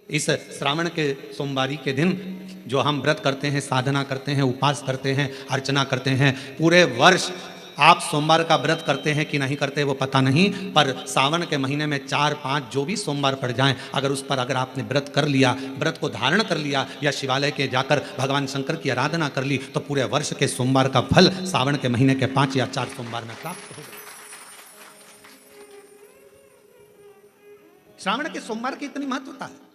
इस श्रावण के सोमवारी के दिन जो हम व्रत करते हैं, साधना करते हैं, उपास करते हैं, अर्चना करते हैं, पूरे वर्ष आप सोमवार का व्रत करते हैं कि नहीं करते वो पता नहीं, पर सावन के महीने में 4-5 जो भी सोमवार पड़ जाएं, अगर उस पर अगर आपने व्रत कर लिया, व्रत को धारण कर लिया या शिवालय के जाकर भगवान शंकर की आराधना कर ली, तो पूरे वर्ष के सोमवार का फल सावन के महीने के 5 या 4 सोमवार में प्राप्त होगा। श्रावण के सोमवार की इतनी महत्वता है।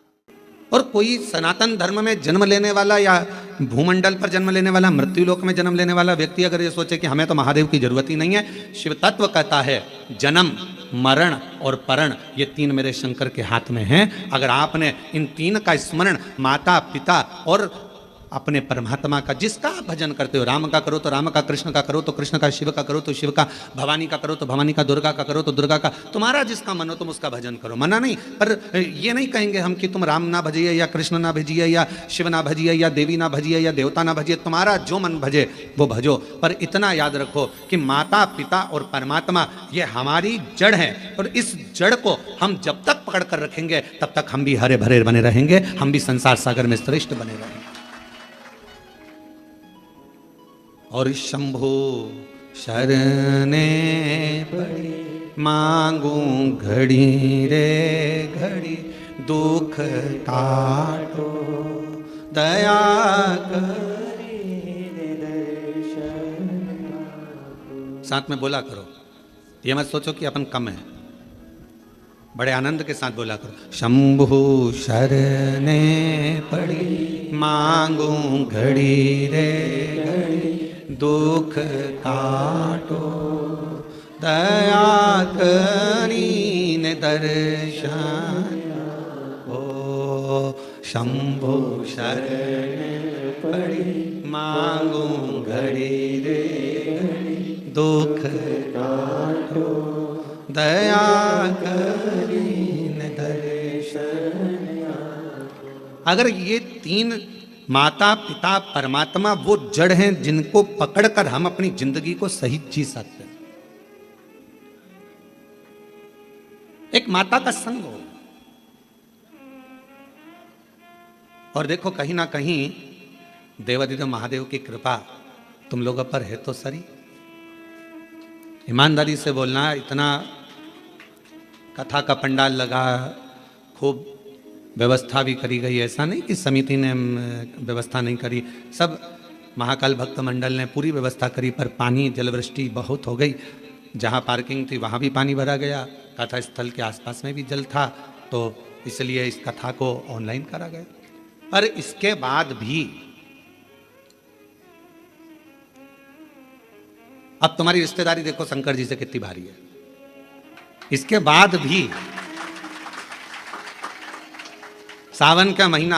और कोई सनातन धर्म में जन्म लेने वाला या भूमंडल पर जन्म लेने वाला, मृत्युलोक में जन्म लेने वाला व्यक्ति अगर ये सोचे कि हमें तो महादेव की जरूरत ही नहीं है, शिव तत्व कहता है जन्म, मरण और परण ये 3 मेरे शंकर के हाथ में हैं। अगर आपने इन 3 का स्मरण माता, पिता और अपने परमात्मा का, जिसका आप भजन करते हो, राम का करो तो राम का, कृष्ण का करो तो कृष्ण का, शिव का करो तो शिव का, भवानी का करो तो भवानी का, दुर्गा का करो तो दुर्गा का, तुम्हारा जिसका मन हो तुम उसका भजन करो, मना नहीं। पर ये नहीं कहेंगे हम कि तुम राम ना भजिए या कृष्ण ना भजिए या शिव ना भजिए या देवी ना भजिए या देवता ना भजिए, तुम्हारा जो मन भजे वो भजो। पर इतना याद रखो कि माता, पिता और परमात्मा ये हमारी जड़ है, और इस जड़ को हम जब तक पकड़ कर रखेंगे तब तक हम भी हरे भरे बने रहेंगे, हम भी संसार सागर में श्रेष्ठ बने रहेंगे। और शंभो शरणे पड़ी मांगू घड़ी रे घड़ी, दुख काटो दया करी दर्शन। साथ में बोला करो, ये मत सोचो कि अपन कम है, बड़े आनंद के साथ बोला करो। शंभु शरणे पड़ी मांगू घड़ी रे घड़ी, दुख काटो दया करीन दर्शन। ओ शंभु शरण पड़ी मांगू घड़ी रे घड़ी, दुख काटो दया करीन दर्शन। अगर ये 3 माता, पिता, परमात्मा वो जड़ हैं जिनको पकड़कर हम अपनी जिंदगी को सही जी सकते हैं। एक माता का संग हो, और देखो कहीं ना कहीं देवादिदेव महादेव की कृपा तुम लोगों पर है तो सही। ईमानदारी से बोलना, इतना कथा का पंडाल लगा, खूब व्यवस्था भी करी गई, ऐसा नहीं कि समिति ने व्यवस्था नहीं करी, सब महाकाल भक्त मंडल ने पूरी व्यवस्था करी, पर पानी जलवृष्टि बहुत हो गई। जहाँ पार्किंग थी वहाँ भी पानी भरा गया, कथा स्थल के आसपास में भी जल था, तो इसलिए इस कथा को ऑनलाइन करा गया। पर इसके बाद भी अब तुम्हारी रिश्तेदारी देखो शंकर जी से कितनी भारी है, इसके बाद भी सावन का महीना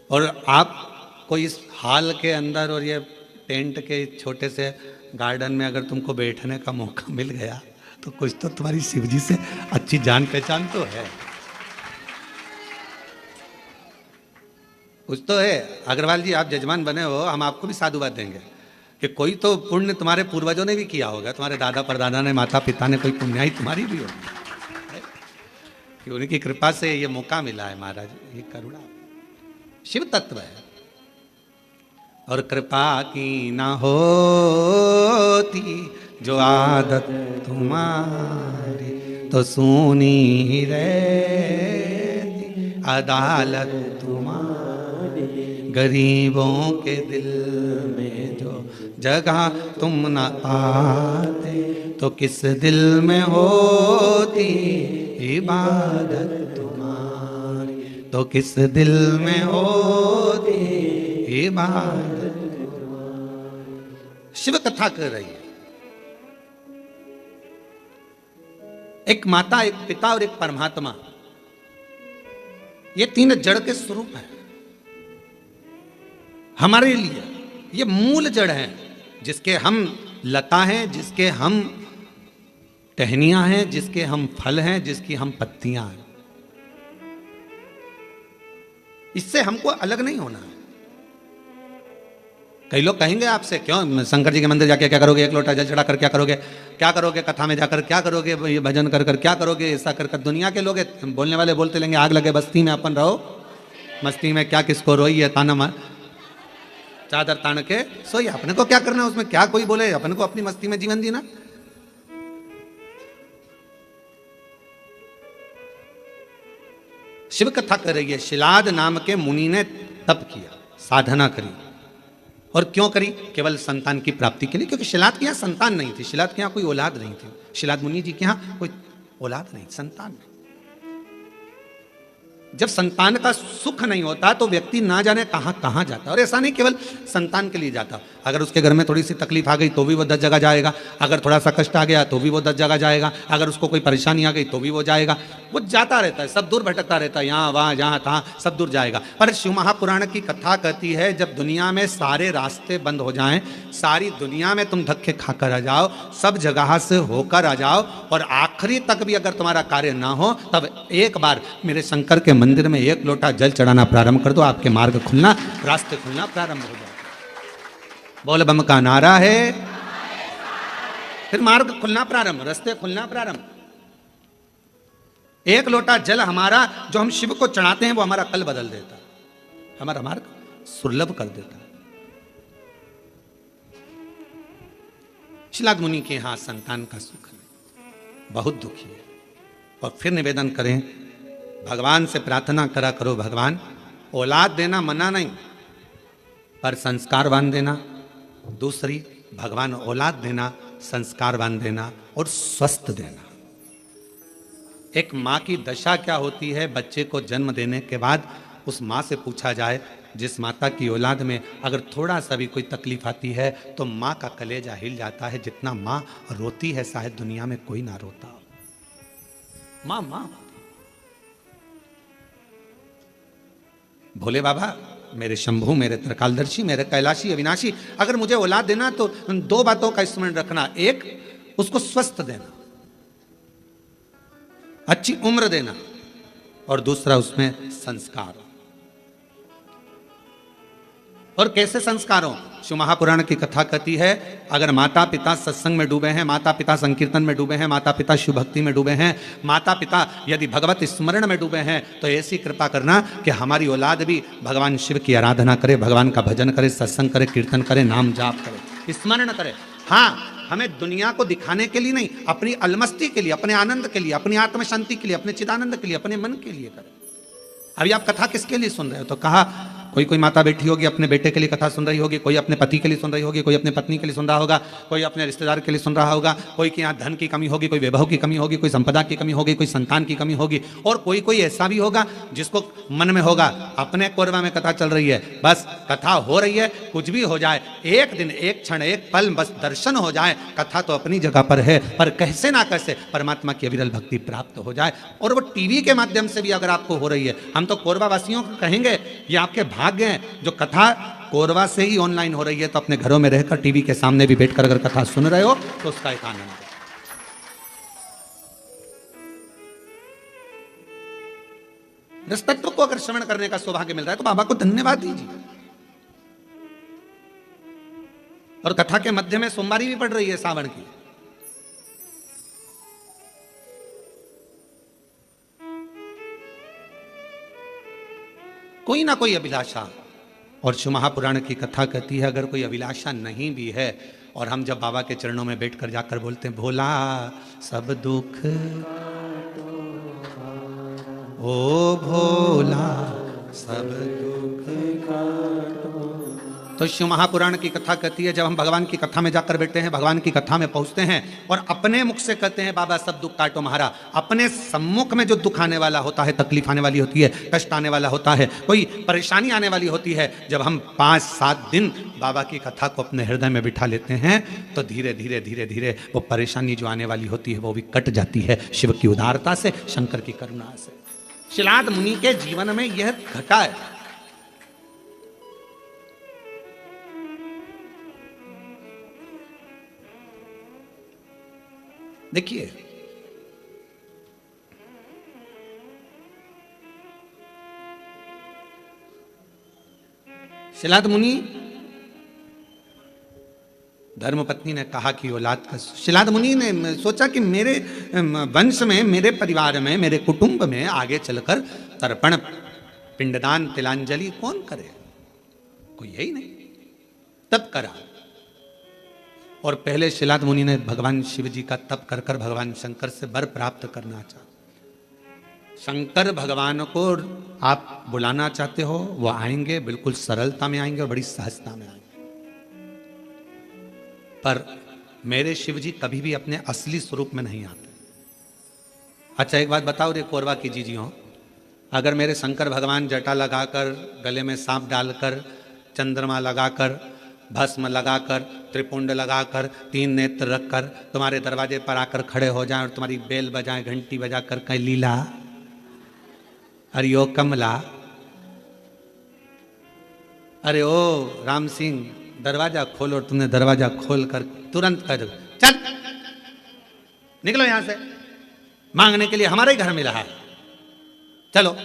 और आपको इस हॉल के अंदर और ये टेंट के छोटे से गार्डन में अगर तुमको बैठने का मौका मिल गया तो कुछ तो तुम्हारी शिव जी से अच्छी जान पहचान तो है, कुछ तो है। अग्रवाल जी आप जजमान बने हो, हम आपको भी साधुवाद देंगे कि कोई तो पुण्य तुम्हारे पूर्वजों ने भी किया होगा, तुम्हारे दादा परदादा ने, माता पिता ने, कोई पुण्याई तुम्हारी भी होगी कि उनकी कृपा से ये मौका मिला है। महाराज ये करुणा शिव तत्व है, और कृपा की ना होती जो आदत तुम्हारी, तो सुनी रहती अदालत तुम्हारी, गरीबों के दिल में जो जगह तुम न आते, तो किस दिल में होती इबादत तुम्हारी, तो किस दिल में होती इबादत तुम्हारी। शिव कथा कर रही है, एक माता, एक पिता और एक परमात्मा, ये 3 जड़ के स्वरूप है हमारे लिए। ये मूल जड़ है जिसके हम लता हैं, जिसके हम टहनियां हैं, जिसके हम फल हैं, जिसकी हम पत्तियां हैं। इससे हमको अलग नहीं होना है। कई लोग कहेंगे आपसे, क्यों शंकर जी के मंदिर जाके क्या करोगे, एक लोटा जल चढ़ाकर क्या करोगे, क्या करोगे कथा में जाकर, क्या करोगे ये भजन कर कर, क्या करोगे ऐसा कर कर। दुनिया के लोग बोलने वाले बोलते लेंगे, आग लगे बस्ती में अपन रहो मस्ती में, क्या किसको रोई है ताना मार चादर तान के सोई। अपने को क्या करना है उसमें, क्या कोई बोले, अपने को अपनी मस्ती में जीवन जीना। शिव कथा कर रही है, शिलाद नाम के मुनि ने तप किया, साधना करी। और क्यों करी? केवल संतान की प्राप्ति के लिए, क्योंकि शिलाद के यहां संतान नहीं थी, शिलाद के यहां कोई औलाद नहीं थी, शिलाद मुनि जी के यहां कोई औलाद नहीं, संतान नहीं। जब संतान का सुख नहीं होता तो व्यक्ति ना जाने कहां कहां जाता। और ऐसा नहीं केवल संतान के लिए जाता, अगर उसके घर में थोड़ी सी तकलीफ आ गई तो भी वो 10 जगह जाएगा, अगर थोड़ा सा कष्ट आ गया तो भी वो 10 जगह जाएगा, अगर उसको कोई परेशानी आ गई तो भी वो जाएगा। वो जाता रहता है, सब दूर भटकता रहता है, यहाँ वहाँ जहाँ तहाँ सब दूर जाएगा। पर शिव महापुराण की कथा कहती है, जब दुनिया में सारे रास्ते बंद हो जाएं, सारी दुनिया में तुम धक्के खाकर आ जाओ, सब जगह से होकर आ जाओ, और आखिरी तक भी अगर तुम्हारा कार्य ना हो, तब एक बार मेरे शंकर के मंदिर में एक लोटा जल चढ़ाना प्रारंभ कर दो, आपके मार्ग खुलना, रास्ते खुलना प्रारंभ हो जाए। बोल बम का नारा है, फिर मार्ग खुलना प्रारंभ, रास्ते खुलना प्रारंभ। एक लोटा जल हमारा जो हम शिव को चढ़ाते हैं वो हमारा कल बदल देता है, हमारा मार्ग सुलभ कर देता है। शिलाद मुनि के यहां संतान का सुख नहीं, बहुत दुखी है। और फिर निवेदन करें, भगवान से प्रार्थना करा करो, भगवान औलाद देना मना नहीं, पर संस्कारवान देना। दूसरी, भगवान औलाद देना, संस्कारवान देना और स्वस्थ देना। एक माँ की दशा क्या होती है, बच्चे को जन्म देने के बाद उस माँ से पूछा जाए, जिस माता की औलाद में अगर थोड़ा सा भी कोई तकलीफ आती है तो माँ का कलेजा हिल जाता है। जितना माँ रोती है शायद दुनिया में कोई ना रोता हो। माँ माँ भोले बाबा, मेरे शंभू, मेरे त्रिकालदर्शी, मेरे कैलाशी अविनाशी, अगर मुझे औलाद देना तो 2 बातों का स्मरण रखना। एक, उसको स्वस्थ देना, अच्छी उम्र देना, और दूसरा उसमें संस्कार। और कैसे संस्कार हो? शिव महापुराण की कथा कहती है, अगर माता पिता सत्संग में डूबे हैं, माता पिता संकीर्तन में डूबे हैं, माता पिता शिव भक्ति में डूबे हैं, माता पिता यदि भगवत स्मरण में डूबे हैं, तो ऐसी कृपा करना कि हमारी औलाद भी भगवान शिव की आराधना करे, भगवान का भजन करे, सत्संग करे, कीर्तन करे, नाम जाप करे, स्मरण करे। हाँ, हमें दुनिया को दिखाने के लिए नहीं, अपनी अलमस्ती के लिए, अपने आनंद के लिए, अपनी आत्म शांति के लिए, अपने चिदानंद के लिए, अपने मन के लिए करे। अभी आप कथा किसके लिए सुन रहे हो? तो कहा कोई कोई माता बैठी होगी अपने बेटे के लिए कथा सुन रही होगी, कोई अपने पति के लिए सुन रही होगी, कोई अपने पत्नी के लिए सुन रहा होगा, कोई अपने रिश्तेदार के लिए सुन रहा होगा, कोई के यहाँ धन की कमी होगी, कोई वैभव की कमी होगी, कोई संपदा की कमी होगी, कोई संतान की कमी होगी, और कोई कोई ऐसा भी होगा जिसको मन में होगा अपने कोरबा में कथा चल रही है, बस कथा हो रही है, कुछ भी हो जाए, एक दिन, एक क्षण, एक पल बस दर्शन हो जाए, कथा तो अपनी जगह पर है, पर कैसे ना कैसे परमात्मा की अविरल भक्ति प्राप्त हो जाए। और वो टीवी के माध्यम से भी अगर आपको हो रही है, हम तो कोरबा वासियों को कहेंगे ये आपके भाग्य हैं जो कथा कोरबा से ही ऑनलाइन हो रही है, तो अपने घरों में रहकर टीवी के सामने भी बैठकर अगर कथा सुन रहे हो तो उसका एक आनंद है। इस तत्व को अगर श्रवण करने का सौभाग्य मिल रहा है तो बाबा को धन्यवाद दीजिए। और कथा के मध्य में सोमवारी भी पड़ रही है सावन की। कोई ना कोई अभिलाषा, और शिव महापुराण की कथा कहती है अगर कोई अभिलाषा नहीं भी है, और हम जब बाबा के चरणों में बैठकर जाकर बोलते हैं भोला सब दुख, ओ भोला सब दुख काटो, तो शिव महापुराण की कथा कहती है जब हम भगवान की कथा में जाकर बैठते हैं, भगवान की कथा में पहुंचते हैं और अपने मुख से कहते हैं बाबा सब दुख काटो महारा, अपने सम्मुख में जो दुख आने वाला होता है, तकलीफ आने वाली होती है, कष्ट आने वाला होता है, कोई परेशानी आने वाली होती है, जब हम 5-7 दिन बाबा की कथा को अपने हृदय में बिठा लेते हैं तो धीरे धीरे धीरे धीरे वो परेशानी जो आने वाली होती है वो भी कट जाती है शिव की उदारता से, शंकर की करुणा से। शिलाद मुनि के जीवन में यह घटा है। देखिए शिलाद मुनि धर्मपत्नी ने कहा कि औलाद का, शिलाद मुनि ने सोचा कि मेरे वंश में, मेरे परिवार में, मेरे कुटुंब में आगे चलकर तर्पण, पिंडदान, तिलांजलि कौन करे, कोई यही नहीं। तब करा, और पहले शिलाद मुनि ने भगवान शिव जी का तप कर कर भगवान शंकर से वर प्राप्त करना चाहा। शंकर भगवान को आप बुलाना चाहते हो, वो आएंगे, बिल्कुल सरलता में आएंगे और बड़ी सहजता में आएंगे। पर मेरे शिव जी कभी भी अपने असली स्वरूप में नहीं आते। अच्छा एक बात बताओ रे कोरबा की जीजियों, अगर मेरे शंकर भगवान जटा लगाकर, गले में सांप डालकर, चंद्रमा लगाकर, भस्म लगाकर, त्रिपुंड लगाकर, 3 नेत्र रखकर तुम्हारे दरवाजे पर आकर खड़े हो जाएं और तुम्हारी बेल बजाएं, घंटी बजाकर कहीं लीला, अरे ओ कमला, अरे ओ राम सिंह दरवाजा खोलो, और तुमने दरवाजा खोल कर तुरंत कह दो चल निकलो यहां से, मांगने के लिए हमारे ही घर में रहा है, चलो।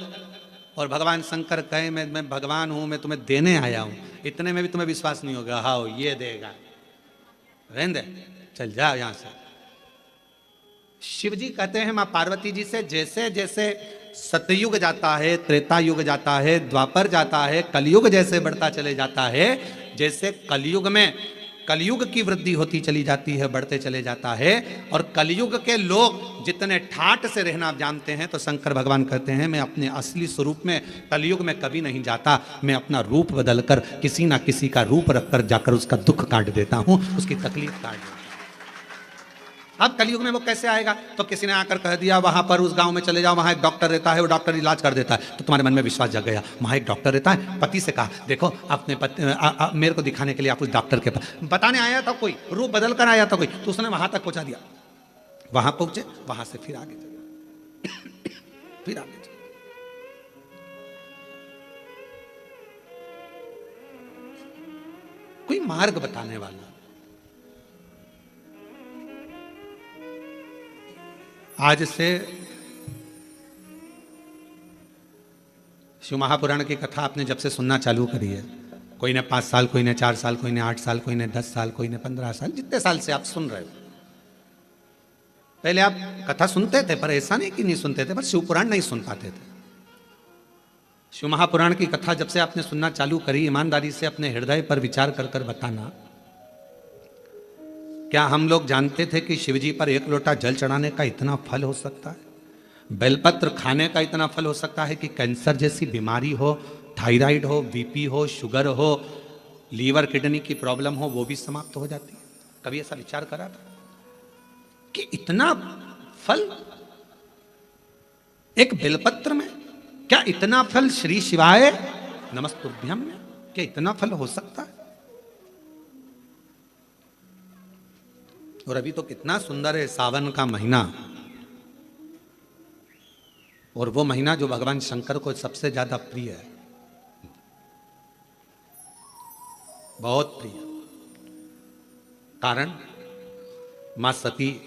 और भगवान शंकर कहे मैं भगवान हूं, मैं तुम्हें देने आया हूं, इतने में भी तुम्हें विश्वास नहीं होगा, हाँ ये देगा, रहने दे, चल जा यहां से। शिव जी कहते हैं मां पार्वती जी से, जैसे जैसे सतयुग जाता है, त्रेता युग जाता है, द्वापर जाता है, कलयुग जैसे बढ़ता चले जाता है, जैसे कलयुग में कलयुग की वृद्धि होती चली जाती है, बढ़ते चले जाता है, और कलयुग के लोग जितने ठाट से रहना जानते हैं, तो शंकर भगवान कहते हैं मैं अपने असली स्वरूप में कलयुग में कभी नहीं जाता, मैं अपना रूप बदलकर किसी ना किसी का रूप रखकर जाकर उसका दुख काट देता हूं, उसकी तकलीफ काट देता हूं। अब कलयुग में वो कैसे आएगा, तो किसी ने आकर कह दिया वहां पर उस गांव में चले जाओ, वहां एक डॉक्टर रहता है, वो डॉक्टर इलाज कर देता है, तो तुम्हारे मन में विश्वास जग गया, वहां एक डॉक्टर रहता है। पति से कहा देखो अपने मेरे को दिखाने के लिए आप उस डॉक्टर के पास, बताने आया था कोई, रूप बदल कर आया था कोई, तो उसने वहां तक पहुंचा दिया, वहां पहुंचे, वहां से फिर आगे चले, फिर आगे चले। कोई मार्ग बताने वाला। आज से शिव महापुराण की कथा आपने जब से सुनना चालू करी है, कोई ने 5 साल, कोई ने 4 साल, कोई ने 8 साल, कोई ने 10 साल, कोई ने 15 साल, जितने साल से आप सुन रहे हो, पहले आप कथा सुनते थे, पर ऐसा नहीं कि नहीं सुनते थे, पर शिव पुराण नहीं सुन पाते थे। शिव महापुराण की कथा जब से आपने सुनना चालू करी, ईमानदारी से अपने हृदय पर विचार कर कर बताना, क्या हम लोग जानते थे कि शिवजी पर 1 लोटा जल चढ़ाने का इतना फल हो सकता है, बेलपत्र खाने का इतना फल हो सकता है कि कैंसर जैसी बीमारी हो, थायराइड हो, बीपी हो, शुगर हो, लीवर किडनी की प्रॉब्लम हो, वो भी समाप्त हो जाती है। कभी ऐसा विचार करा था कि इतना फल एक बेलपत्र में, क्या इतना फल श्री शिवाय नमस्तुभ्यम में, क्या इतना फल हो सकता है? और अभी तो कितना सुंदर है सावन का महीना, और वो महीना जो भगवान शंकर को सबसे ज्यादा प्रिय है, बहुत प्रिय। कारण मां सती,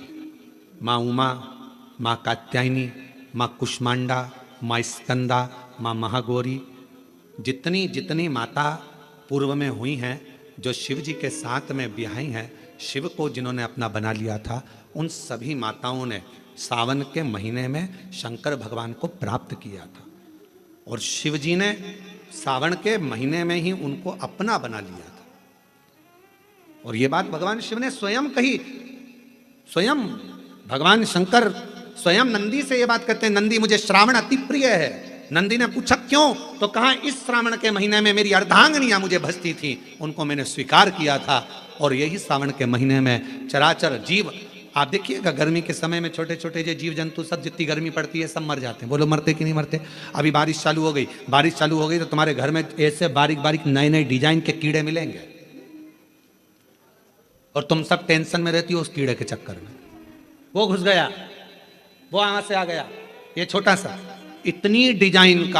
मां उमा, मां कात्यायनी, मां कुष्मांडा, मां स्कंदा, मां महागौरी, जितनी जितनी माता पूर्व में हुई हैं, जो शिव जी के साथ में ब्याही हैं, शिव को जिन्होंने अपना बना लिया था, उन सभी माताओं ने सावन के महीने में शंकर भगवान को प्राप्त किया था, और शिव जी ने सावन के महीने में ही उनको अपना बना लिया था। और ये बात भगवान शिव ने स्वयं कही, स्वयं भगवान शंकर स्वयं नंदी से ये बात कहते हैं, नंदी मुझे श्रावण अति प्रिय है। नंदी ने पूछा क्यों, तो कहा इस श्रावण के महीने में मेरी अर्धांगिनियां मुझे भजती थी, उनको मैंने स्वीकार किया था, और यही सावन के महीने में चराचर जीव, आप देखिएगा गर्मी के समय में छोटे छोटे जो जीव जंतु सब, जितनी गर्मी पड़ती है सब मर जाते हैं। बोलो मरते कि नहीं मरते? अभी बारिश चालू हो गई, बारिश चालू हो गई तो तुम्हारे घर में ऐसे बारीक बारीक नए नए डिजाइन के कीड़े मिलेंगे, और तुम सब टेंशन में रहती हो उस कीड़े के चक्कर में, वो घुस गया, वो वहां से आ गया, ये छोटा सा, इतनी डिजाइन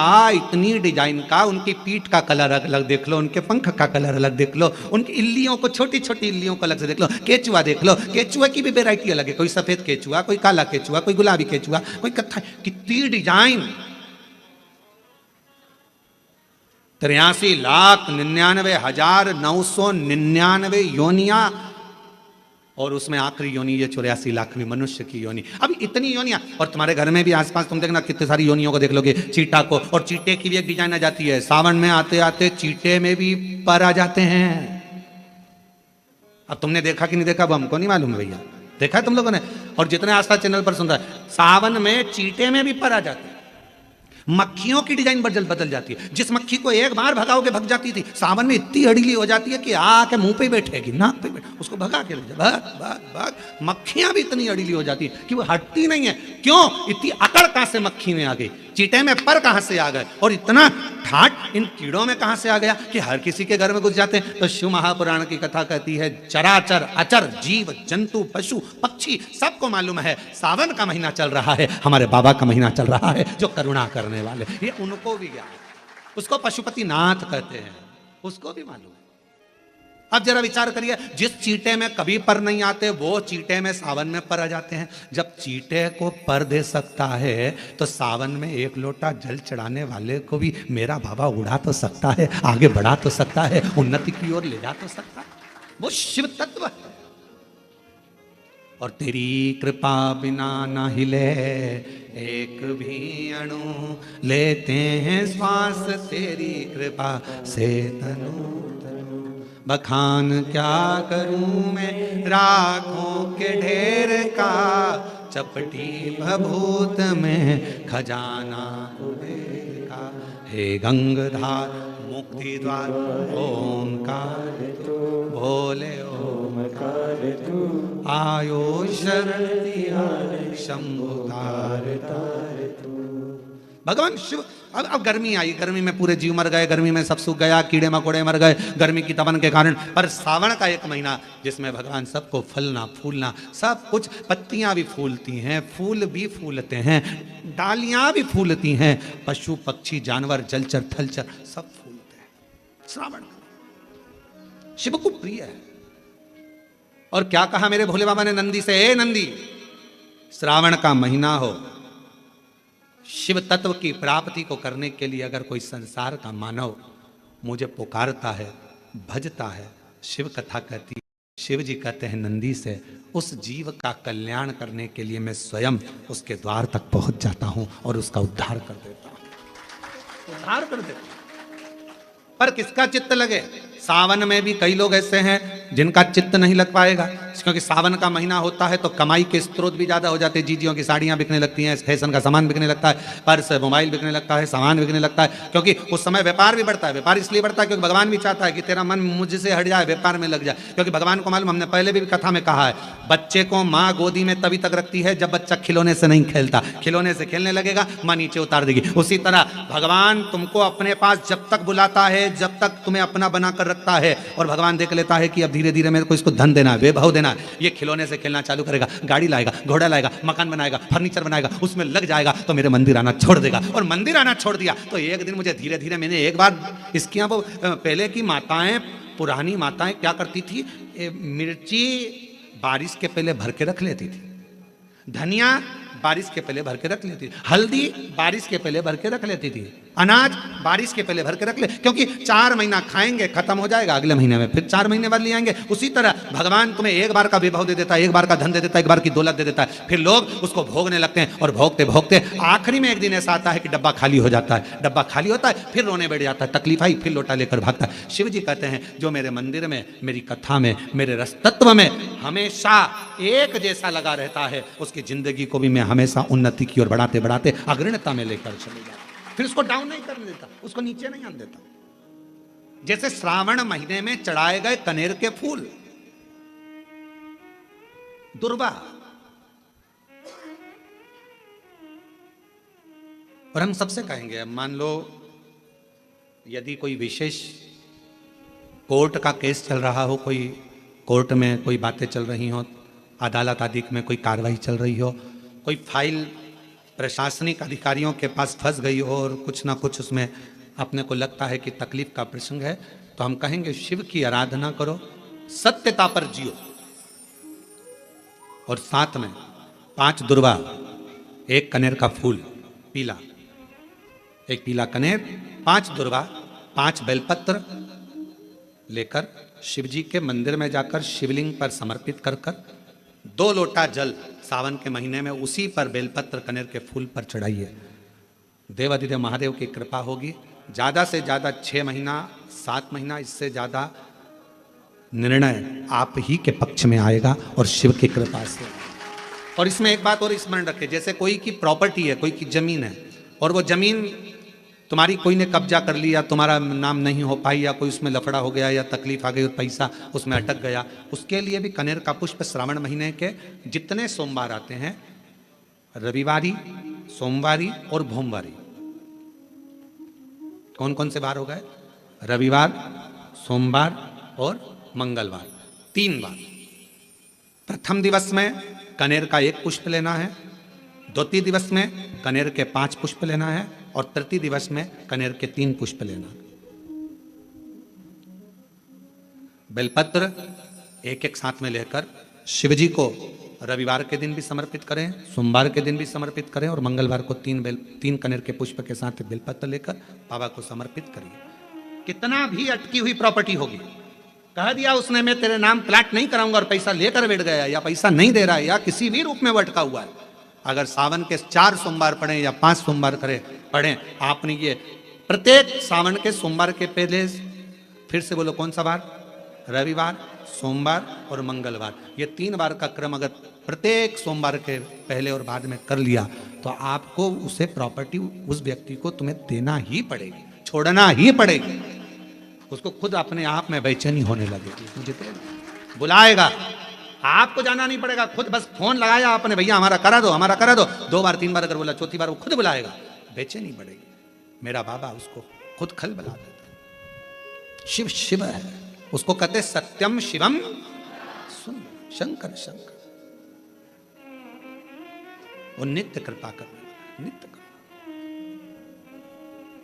का, उनकी पीठ का कलर अलग देख लो, उनके पंख का कलर अलग देख लो, उनकी इल्लियों को, छोटी छोटी इल्लियों को अलग से देख लो, केचुआ देख लो, केचुआ की भी वैरायटी अलग है, कोई सफेद केचुआ, कोई काला केचुआ, कोई गुलाबी केचुआ, कोई कत्था, कितनी डिजाइन। 83,99,999 योनियां और उसमें आखिरी योनि ये 84 लाखवीं मनुष्य की योनि। अब इतनी योनियां, और तुम्हारे घर में भी आसपास तुम देखना कितनी सारी योनियों को देख लोगे, चीटा को, और चीटे की भी एक डिजाइन आ जाती है। सावन में आते आते चीटे में भी पर आ जाते हैं। अब तुमने देखा कि नहीं देखा वो हमको नहीं मालूम भैया, देखा है तुम लोगों ने? और जितने आस्था चैनल पर सुन रहा है, सावन में चीटे में भी पर आ जाते हैं। मक्खियों की डिजाइन बदल जाती है। जिस मक्खी को एक बार भगाओगे भग जाती थी, सावन में इतनी अड़ीली हो जाती है कि आके मुंह पे बैठेगी, नाक पे बैठे, उसको भगा के ले जा, भाग भाग भाग। मक्खियां भी इतनी अड़ीली हो जाती है कि वो हटती नहीं है। क्यों? इतनी अकड़ कहां से मक्खी में आ गई, चीटे में पर कहां से आ गए, और इतना ठाट इन कीड़ों में कहां से आ गया कि हर किसी के घर में घुस जाते हैं। तो शिव महापुराण की कथा कहती है, चराचर अचर जीव जंतु पशु पक्षी सबको मालूम है सावन का महीना चल रहा है, हमारे बाबा का महीना चल रहा है जो करुणा करने वाले, ये उनको भी ज्ञान है। उसको पशुपति नाथ कहते हैं, उसको भी मालूम है। अब जरा विचार करिए, जिस चीटे में कभी पर नहीं आते वो चीटे में सावन में पर आ जाते हैं। जब चीटे को पर दे सकता है तो सावन में एक लोटा जल चढ़ाने वाले को भी मेरा बाबा उड़ा तो सकता है, आगे बढ़ा तो सकता है, उन्नति की ओर ले जा तो सकता है। वो शिव तत्व है। और तेरी कृपा बिना न हिले एक भी अणु, लेते हैं श्वास तेरी कृपा से तनु। बखान क्या करूं मैं राखों के ढेर का, चपटी भभूत में खजाना कुबेर का। हे गंगाधार मुक्ति द्वार ओंकार तू, भोले ओंकार तू, आयो शरण तिहार शंभु तार तार तू। भगवान शिव। अब गर्मी आई, गर्मी में पूरे जीव मर गए, गर्मी में सब सूख गया, कीड़े मकोड़े मर गए गर्मी की तपन के कारण। पर सावन का एक महीना जिसमें भगवान सबको फलना फूलना सब कुछ, पत्तियां भी फूलती हैं, फूल भी फूलते हैं, डालियां भी फूलती हैं, पशु पक्षी जानवर जलचर थलचर सब फूलते हैं। श्रावण शिव को प्रिय है। और क्या कहा मेरे भोले बाबा ने नंदी से, ए नंदी, श्रावण का महीना हो, शिव तत्व की प्राप्ति को करने के लिए अगर कोई संसार का मानव मुझे पुकारता है, भजता है, शिव कथा कहती है, शिव जी कहते हैं नंदी से, उस जीव का कल्याण करने के लिए मैं स्वयं उसके द्वार तक पहुंच जाता हूं और उसका उद्धार कर देता हूं, उद्धार कर देता हूं। पर किसका चित्त लगे? सावन में भी कई लोग ऐसे हैं जिनका चित्त नहीं लग पाएगा, क्योंकि सावन का महीना होता है तो कमाई के स्रोत भी ज्यादा हो जाते हैं। जीजियों की साड़ियां बिकने लगती हैं, फैशन का सामान बिकने लगता है, पर्स मोबाइल बिकने लगता है, सामान बिकने लगता है, क्योंकि उस समय व्यापार भी बढ़ता है। व्यापार इसलिए बढ़ता है क्योंकि भगवान भी चाहता है कि तेरा मन मुझसे हट जाए, व्यापार में लग जाए। क्योंकि भगवान को मालूम, हमने पहले भी कथा में कहा है, बच्चे को माँ गोदी में तभी तक रखती है जब बच्चा खिलौने से नहीं खेलता, खिलौने से खेलने लगेगा माँ नीचे उतार देगी। उसी तरह भगवान तुमको अपने पास जब तक बुलाता है, जब तक तुम्हें अपना बनाकर रखता है, और भगवान देख लेता है कि अब धीरे धीरे मेरे को इसको धन देना है, वैभव देना है, ये खिलौने से खेलना चालू करेगा, गाड़ी लाएगा, घोड़ा लाएगा, मकान बनाएगा, फर्नीचर बनाएगा, उसमें लग जाएगा तो मेरे मंदिर आना छोड़ देगा। और मंदिर आना छोड़ दिया तो एक दिन मुझे धीरे धीरे, मैंने एक बार इसकी यहाँ वो पहले की माताएं, पुरानी माताएं क्या करती थी, मिर्ची बारिश के पहले भर के रख लेती थी, धनिया बारिश के पहले भर के रख लेती थी, हल्दी बारिश के पहले भर के रख लेती थी, अनाज बारिश के पहले भर के रख ले, क्योंकि 4 महीना खाएंगे खत्म हो जाएगा, अगले महीने में फिर 4 महीने बाद ले आएंगे। उसी तरह भगवान तुम्हें एक बार का विभव दे देता है, एक बार का धन दे देता है, एक बार की दौलत दे देता है, फिर लोग उसको भोगने लगते हैं, और भोगते भोगते आखिरी में एक दिन ऐसा आता है कि डब्बा खाली हो जाता है, डब्बा खाली होता है, फिर रोने बैठ जाता है, तकलीफ आई, फिर लोटा लेकर भागता है। शिव जी कहते हैं जो मेरे मंदिर में, मेरी कथा में, मेरे रस तत्व में हमेशा एक जैसा लगा रहता है, उसकी जिंदगी को भी मैं हमेशा उन्नति की ओर बढ़ाते बढ़ाते अग्रणता में लेकर चले जाता, फिर उसको डाउन नहीं करने देता, उसको नीचे नहीं आने देता। जैसे श्रावण महीने में चढ़ाए गए कनेर के फूल, दुर्वा, और हम सबसे कहेंगे, अब मान लो यदि कोई विशेष कोर्ट का केस चल रहा हो, कोई कोर्ट में कोई बातें चल रही हो, अदालत आदि में कोई कार्रवाई चल रही हो, कोई फाइल प्रशासनिक अधिकारियों के पास फंस गई हो और कुछ ना कुछ उसमें अपने को लगता है कि तकलीफ का प्रसंग है, तो हम कहेंगे शिव की आराधना करो, सत्यता पर जियो, और साथ में 5 दुर्वा, 1 कनेर का फूल पीला, 1 पीला कनेर, 5 दुर्वा, 5 बेलपत्र लेकर शिव जी के मंदिर में जाकर शिवलिंग पर समर्पित कर कर 2 लोटा जल सावन के महीने में उसी पर बेलपत्र कनेर के फूल पर चढ़ाइए। देवाधिदेव महादेव की कृपा होगी। ज़्यादा से ज़्यादा 6 महीना 7 महीना, इससे ज़्यादा निर्णय आप ही के पक्ष में आएगा और शिव की कृपा से। और इसमें एक बात और स्मरण रखें, जैसे कोई की प्रॉपर्टी है, कोई की जमीन है और वो जमीन तुम्हारी कोई ने कब्जा कर लिया, तुम्हारा नाम नहीं हो पाई, या कोई उसमें लफड़ा हो गया या तकलीफ आ गई और पैसा उसमें अटक गया, उसके लिए भी कनेर का पुष्प श्रावण महीने के जितने सोमवार आते हैं, रविवारी, सोमवारी और भोमवारी, कौन कौन से बार हो गए? रविवार, सोमवार और मंगलवार, 3 बार। प्रथम दिवस में कनेर का 1 पुष्प लेना है, द्वितीय दिवस में कनेर के 5 पुष्प लेना है और तृतीय दिवस में कनेर के 3 पुष्प लेना। बेलपत्र एक साथ में लेकर शिव जी को रविवार के दिन भी समर्पित करें, सोमवार के दिन भी समर्पित करें और मंगलवार को 3 कनेर के पुष्प के साथ बेलपत्र लेकर बाबा को समर्पित करिए। कितना भी अटकी हुई प्रॉपर्टी होगी, कह दिया उसने मैं तेरे नाम प्लाट नहीं कराऊंगा और पैसा लेकर बैठ गया, या पैसा नहीं दे रहा है, या किसी भी रूप में वो अटका हुआ है, अगर सावन के 4 सोमवार पढ़ें या 5 सोमवार पढ़ें, आपने ये प्रत्येक सावन के सोमवार के पहले, फिर से बोलो कौन सा बार? रविवार, सोमवार और मंगलवार, ये 3 बार का क्रम अगर प्रत्येक सोमवार के पहले और बाद में कर लिया तो आपको उसे प्रॉपर्टी, उस व्यक्ति को तुम्हें देना ही पड़ेगी, छोड़ना ही पड़ेगी। उसको खुद अपने आप में बेचैनी होने लगेगी, मुझे बुलाएगा, आपको जाना नहीं पड़ेगा, खुद बस फोन लगाया आपने, भैया हमारा करा दो, हमारा करा दो, 2 बार 3 बार अगर बोला, चौथी बार वो खुद बुलाएगा, बेचैनी बढ़ेगी। मेरा बाबा उसको खुद खल बुला देता। शिव शिव है, उसको कहते सत्यम शिवम सुन, शंकर शंकर, वो नित्य कृपा करने वाला, नित्य कृपा।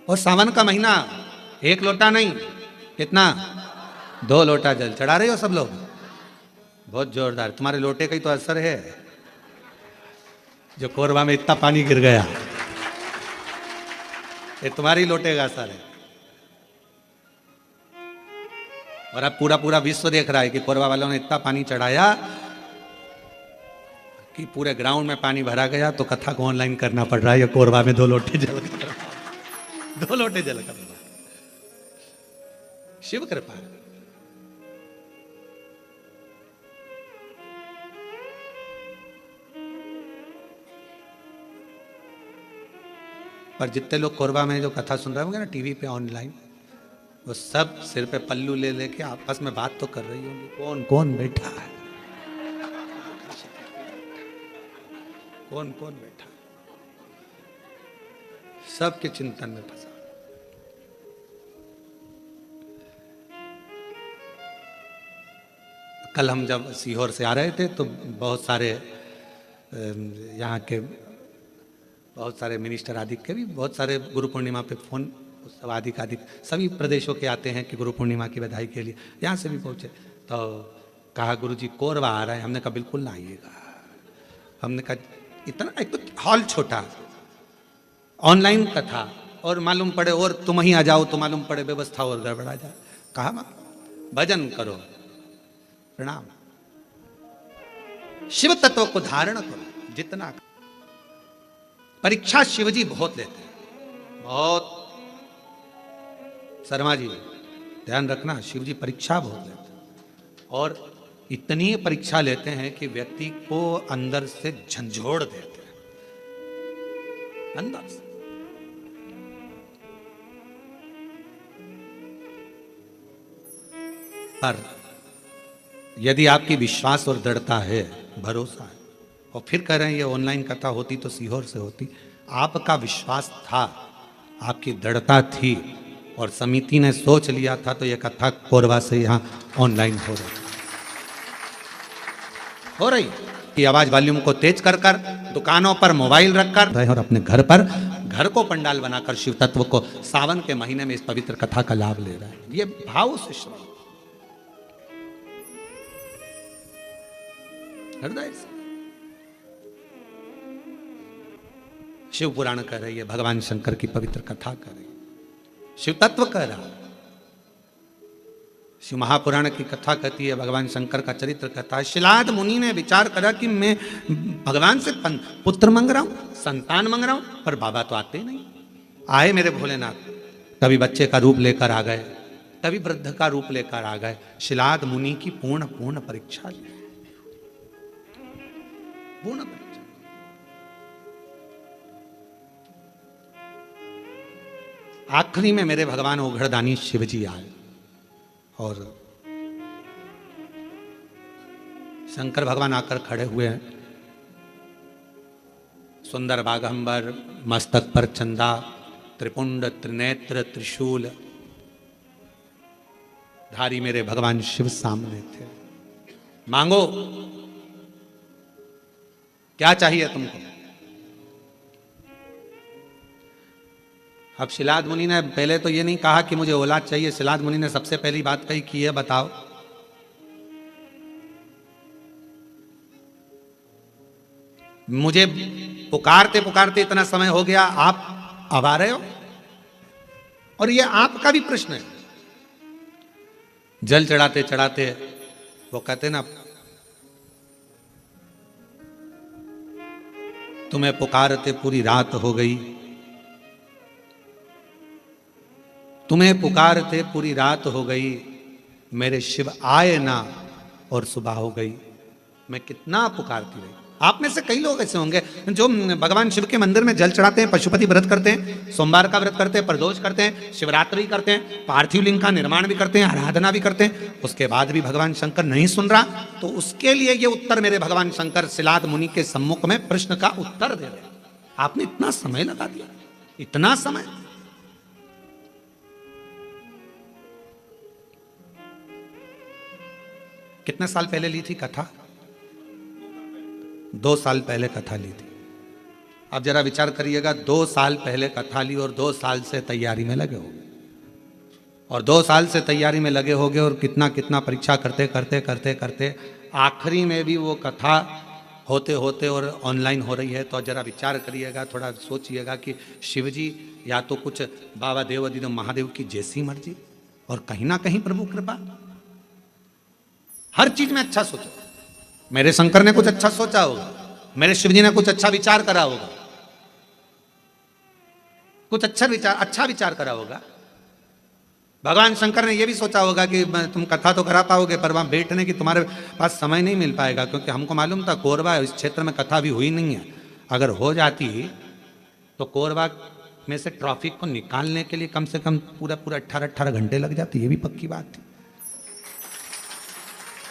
और सावन का महीना 1 लोटा नहीं, कितना? 2 लोटा जल चढ़ा रहे हो सब लोग, बहुत जोरदार। तुम्हारे लोटे का ही तो असर है, जो कोरबा में इतना पानी गिर गया, ये तुम्हारी लोटे का असर है। और अब पूरा विश्व देख रहा है कि कोरबा वालों ने इतना पानी चढ़ाया कि पूरे ग्राउंड में पानी भरा गया, तो कथा को ऑनलाइन करना पड़ रहा है, ये कोरबा में 2 लोटे जल कर, 2 लोटे जल कर। शिव कृपा है। पर जितने लोग कोरबा में जो कथा सुन रहे होंगे ना टीवी पे ऑनलाइन, वो सब सिर पे पल्लू ले लेके आपस में बात तो कर रही होंगी, कौन कौन बैठा है, कौन कौन बैठा है, सबके चिंतन में फंसा। कल हम जब सीहोर से आ रहे थे तो बहुत सारे यहाँ के बहुत सारे मिनिस्टर आदि के भी बहुत सारे गुरु पूर्णिमा पे फोन, सब आदि सभी प्रदेशों के आते हैं कि गुरु पूर्णिमा की बधाई के लिए, यहाँ से भी पहुँचे। तो कहा गुरुजी कोरबा आ रहा है, हमने कहा बिल्कुल ना आइएगा। हमने कहा इतना, एक तो हॉल छोटा, ऑनलाइन कथा, और मालूम पड़े और तुम ही आ जाओ तो मालूम पड़े व्यवस्था और गड़बड़ा जाए। कहा भजन करो, प्रणाम, शिव तत्व को धारण करो जितना। परीक्षा शिवजी बहुत लेते हैं, बहुत। शर्मा जी ध्यान रखना, शिवजी परीक्षा बहुत लेते हैं, और इतनी परीक्षा लेते हैं कि व्यक्ति को अंदर से झंझोड़ देते हैं, अंदर से। पर यदि आपकी विश्वास और दृढ़ता है, भरोसा है, और फिर कह रहे हैं ये ऑनलाइन कथा होती तो सीहोर से होती, आपका विश्वास था, आपकी दृढ़ता थी, और समिति ने सोच लिया था, तो ये कथा कोरबा से यहाँ ऑनलाइन हो रही। कि आवाज वॉल्यूम को तेज कर कर, दुकानों पर मोबाइल रखकर, और अपने घर को पंडाल बनाकर शिव तत्व को सावन के महीने में इस पवित्र कथा का लाभ ले रहा है। ये भाव से श्रवण, हृदय से। शिव पुराण कह रही है, भगवान शंकर की पवित्र कथा कर रही है, शिव तत्व कह रहा, शिव महापुराण की कथा कहती है, भगवान शंकर का चरित्र कहता है। शिलाद मुनि ने विचार करा कि मैं भगवान से पुत्र मांग रहा हूं, संतान मांग रहा हूं, पर बाबा तो आते नहीं। आए मेरे भोलेनाथ, कभी बच्चे का रूप लेकर आ गए, कभी वृद्ध का रूप लेकर आ गए। शिलाद मुनि की पूर्ण परीक्षा ली, पूर्ण परीक्षा। आखिरी में मेरे भगवान ओघड़दानी शिवजी आए और शंकर भगवान आकर खड़े हुए हैं। सुंदर बाघंबर, मस्तक पर चंदा, त्रिपुंड त्रिनेत्र त्रिशूल धारी मेरे भगवान शिव सामने थे। मांगो, क्या चाहिए तुमको? अब शिलाद मुनि ने पहले तो ये नहीं कहा कि मुझे औलाद चाहिए। शिलाद मुनि ने सबसे पहली बात कही कि ये बताओ, मुझे पुकारते पुकारते इतना समय हो गया, आप अब आ रहे हो? और ये आपका भी प्रश्न है। जल चढ़ाते चढ़ाते वो कहते ना, तुम्हें पुकारते पूरी रात हो गई, तुम्हें पुकारते पूरी रात हो गई, मेरे शिव आए ना और सुबह हो गई। मैं कितना पुकारती रही। आप में से कई लोग ऐसे होंगे जो भगवान शिव के मंदिर में जल चढ़ाते हैं, पशुपति व्रत करते हैं, सोमवार का व्रत करते हैं, प्रदोष करते हैं, शिवरात्रि करते हैं, पार्थिव लिंग का निर्माण भी करते हैं, आराधना भी करते हैं, उसके बाद भी भगवान शंकर नहीं सुन रहा, तो उसके लिए ये उत्तर मेरे भगवान शंकर शिलाद मुनि के सम्मुख में प्रश्न का उत्तर दे रहे। आपने इतना समय लगा दिया, इतना समय। कितने साल पहले ली थी कथा? 2 साल पहले कथा ली थी। अब जरा विचार करिएगा, 2 साल पहले कथा ली और 2 साल से तैयारी में लगे होगे, और 2 साल से तैयारी में लगे होगे और कितना कितना परीक्षा करते करते करते करते आखिरी में भी वो कथा होते होते और ऑनलाइन हो रही है। तो जरा विचार करिएगा, थोड़ा सोचिएगा कि शिवजी या तो कुछ बाबा देवाधिदेव महादेव की जैसी मर्जी, और कहीं ना कहीं प्रभु कृपा। हर चीज में अच्छा सोचो। मेरे शंकर ने कुछ अच्छा सोचा होगा, मेरे शिवजी ने कुछ अच्छा विचार करा होगा, कुछ अच्छा विचार करा होगा। भगवान शंकर ने यह भी सोचा होगा कि तुम कथा तो करा पाओगे, पर वहां बैठने की तुम्हारे पास समय नहीं मिल पाएगा, क्योंकि हमको मालूम था कोरबा इस क्षेत्र में कथा भी हुई नहीं है। अगर हो जाती तो कोरबा में से ट्रैफिक को निकालने के लिए कम से कम पूरा 18 घंटे लग जाते। ये भी पक्की बात थी,